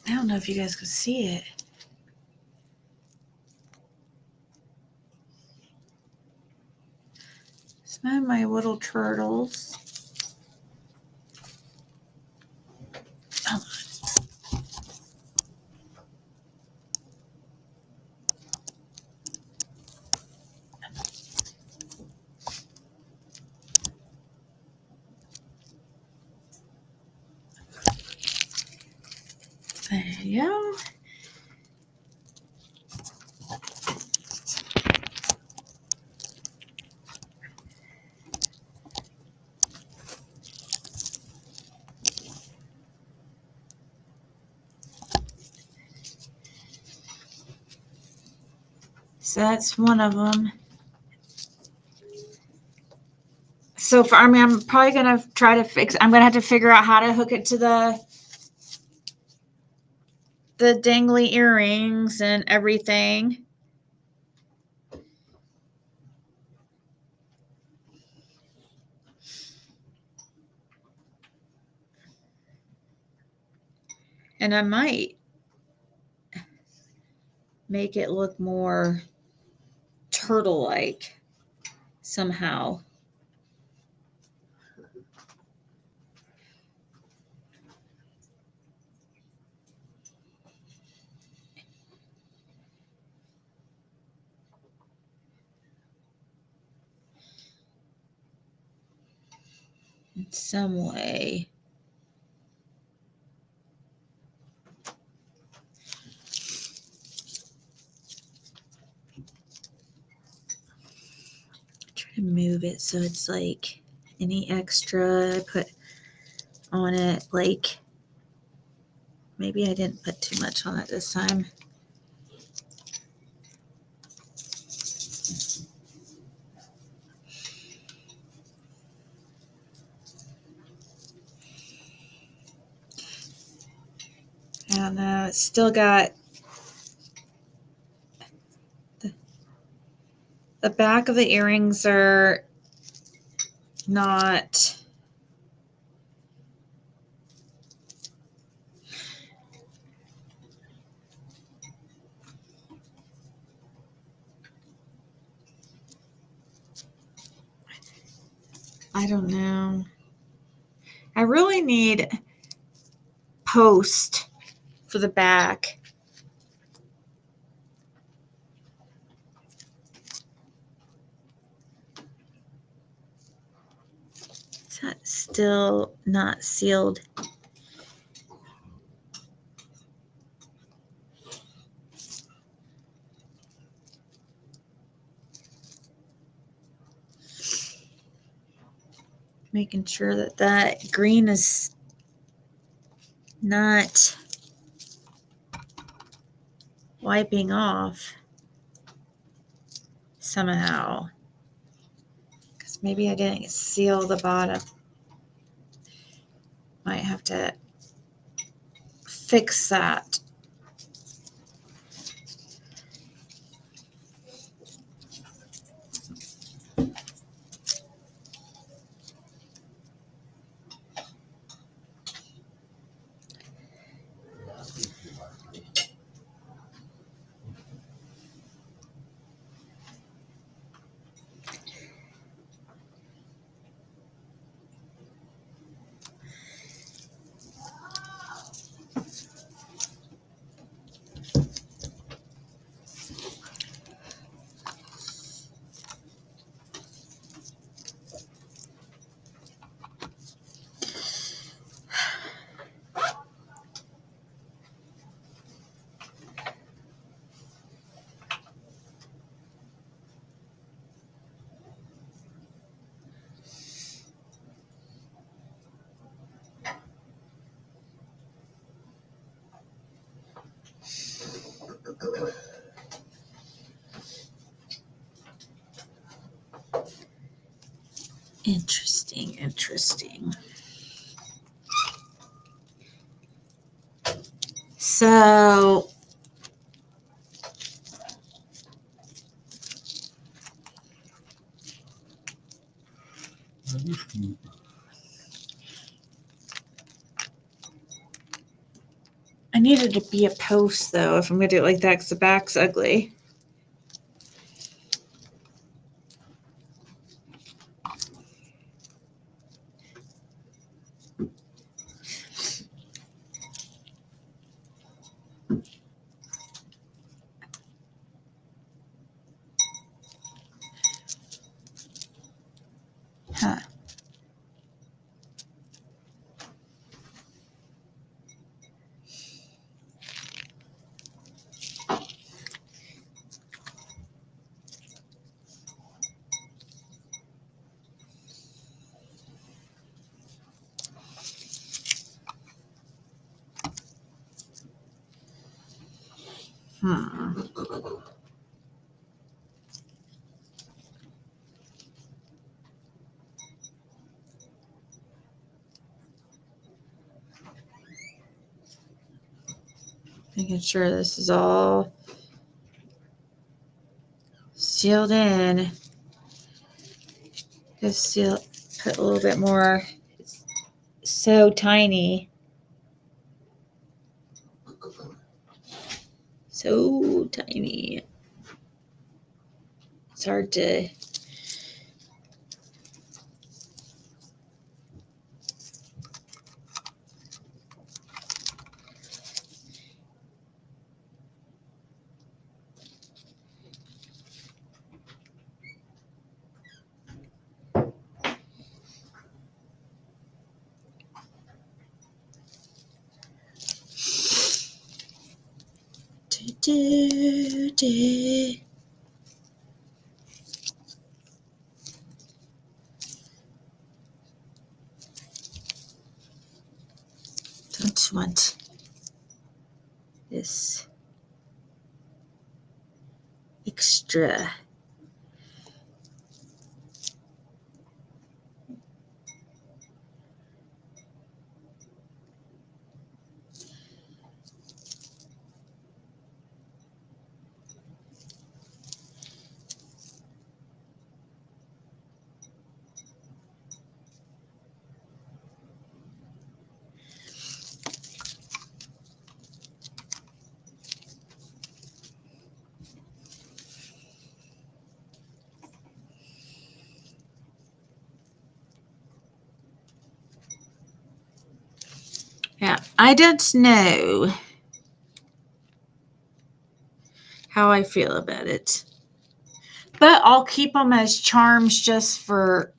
A: I don't know if you guys could see it. Some of my little turtles. Oh. There you go. So that's one of them. So for, I mean, I'm probably going to try to fix, I'm going to have to figure out how to hook it to the dangly earrings and everything. And I might make it look more turtle-like somehow. In some way. Try to move it so it's like any extra I put on it, like maybe I didn't put too much on it this time. I don't know, it's still got the back of the earrings are not I don't know. I really need post for the back. Is that still not sealed? Making sure that that green is not wiping off somehow. Because maybe I didn't seal the bottom. Might have to fix that. Interesting. So I needed to be a post though if I'm gonna do it like that because the back's ugly. Huh. Making sure this is all sealed in. Just put a little bit more. It's so tiny. So tiny. It's hard to. Don't want this extra. Yeah, I don't know how I feel about it. But I'll keep them as charms just for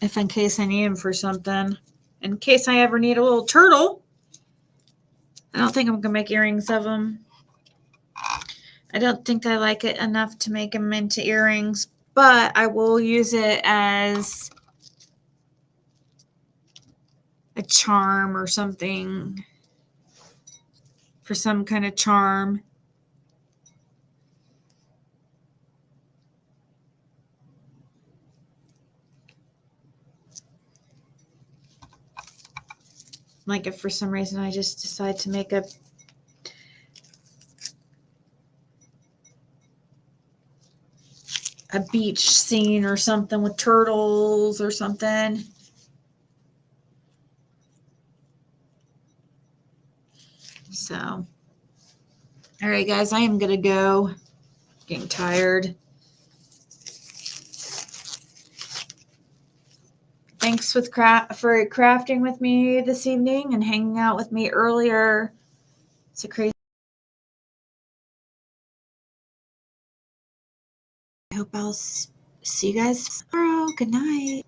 A: if in case I need them for something. In case I ever need a little turtle. I don't think I'm going to make earrings of them. I don't think I like it enough to make them into earrings. But I will use it as a charm or something. For some kind of charm. Like if for some reason I just decide to make a beach scene or something with turtles or something. So, all right, guys, I am going to go. Getting tired. Thanks for crafting with me this evening and hanging out with me earlier. It's a crazy. I hope I'll see you guys tomorrow. Good night.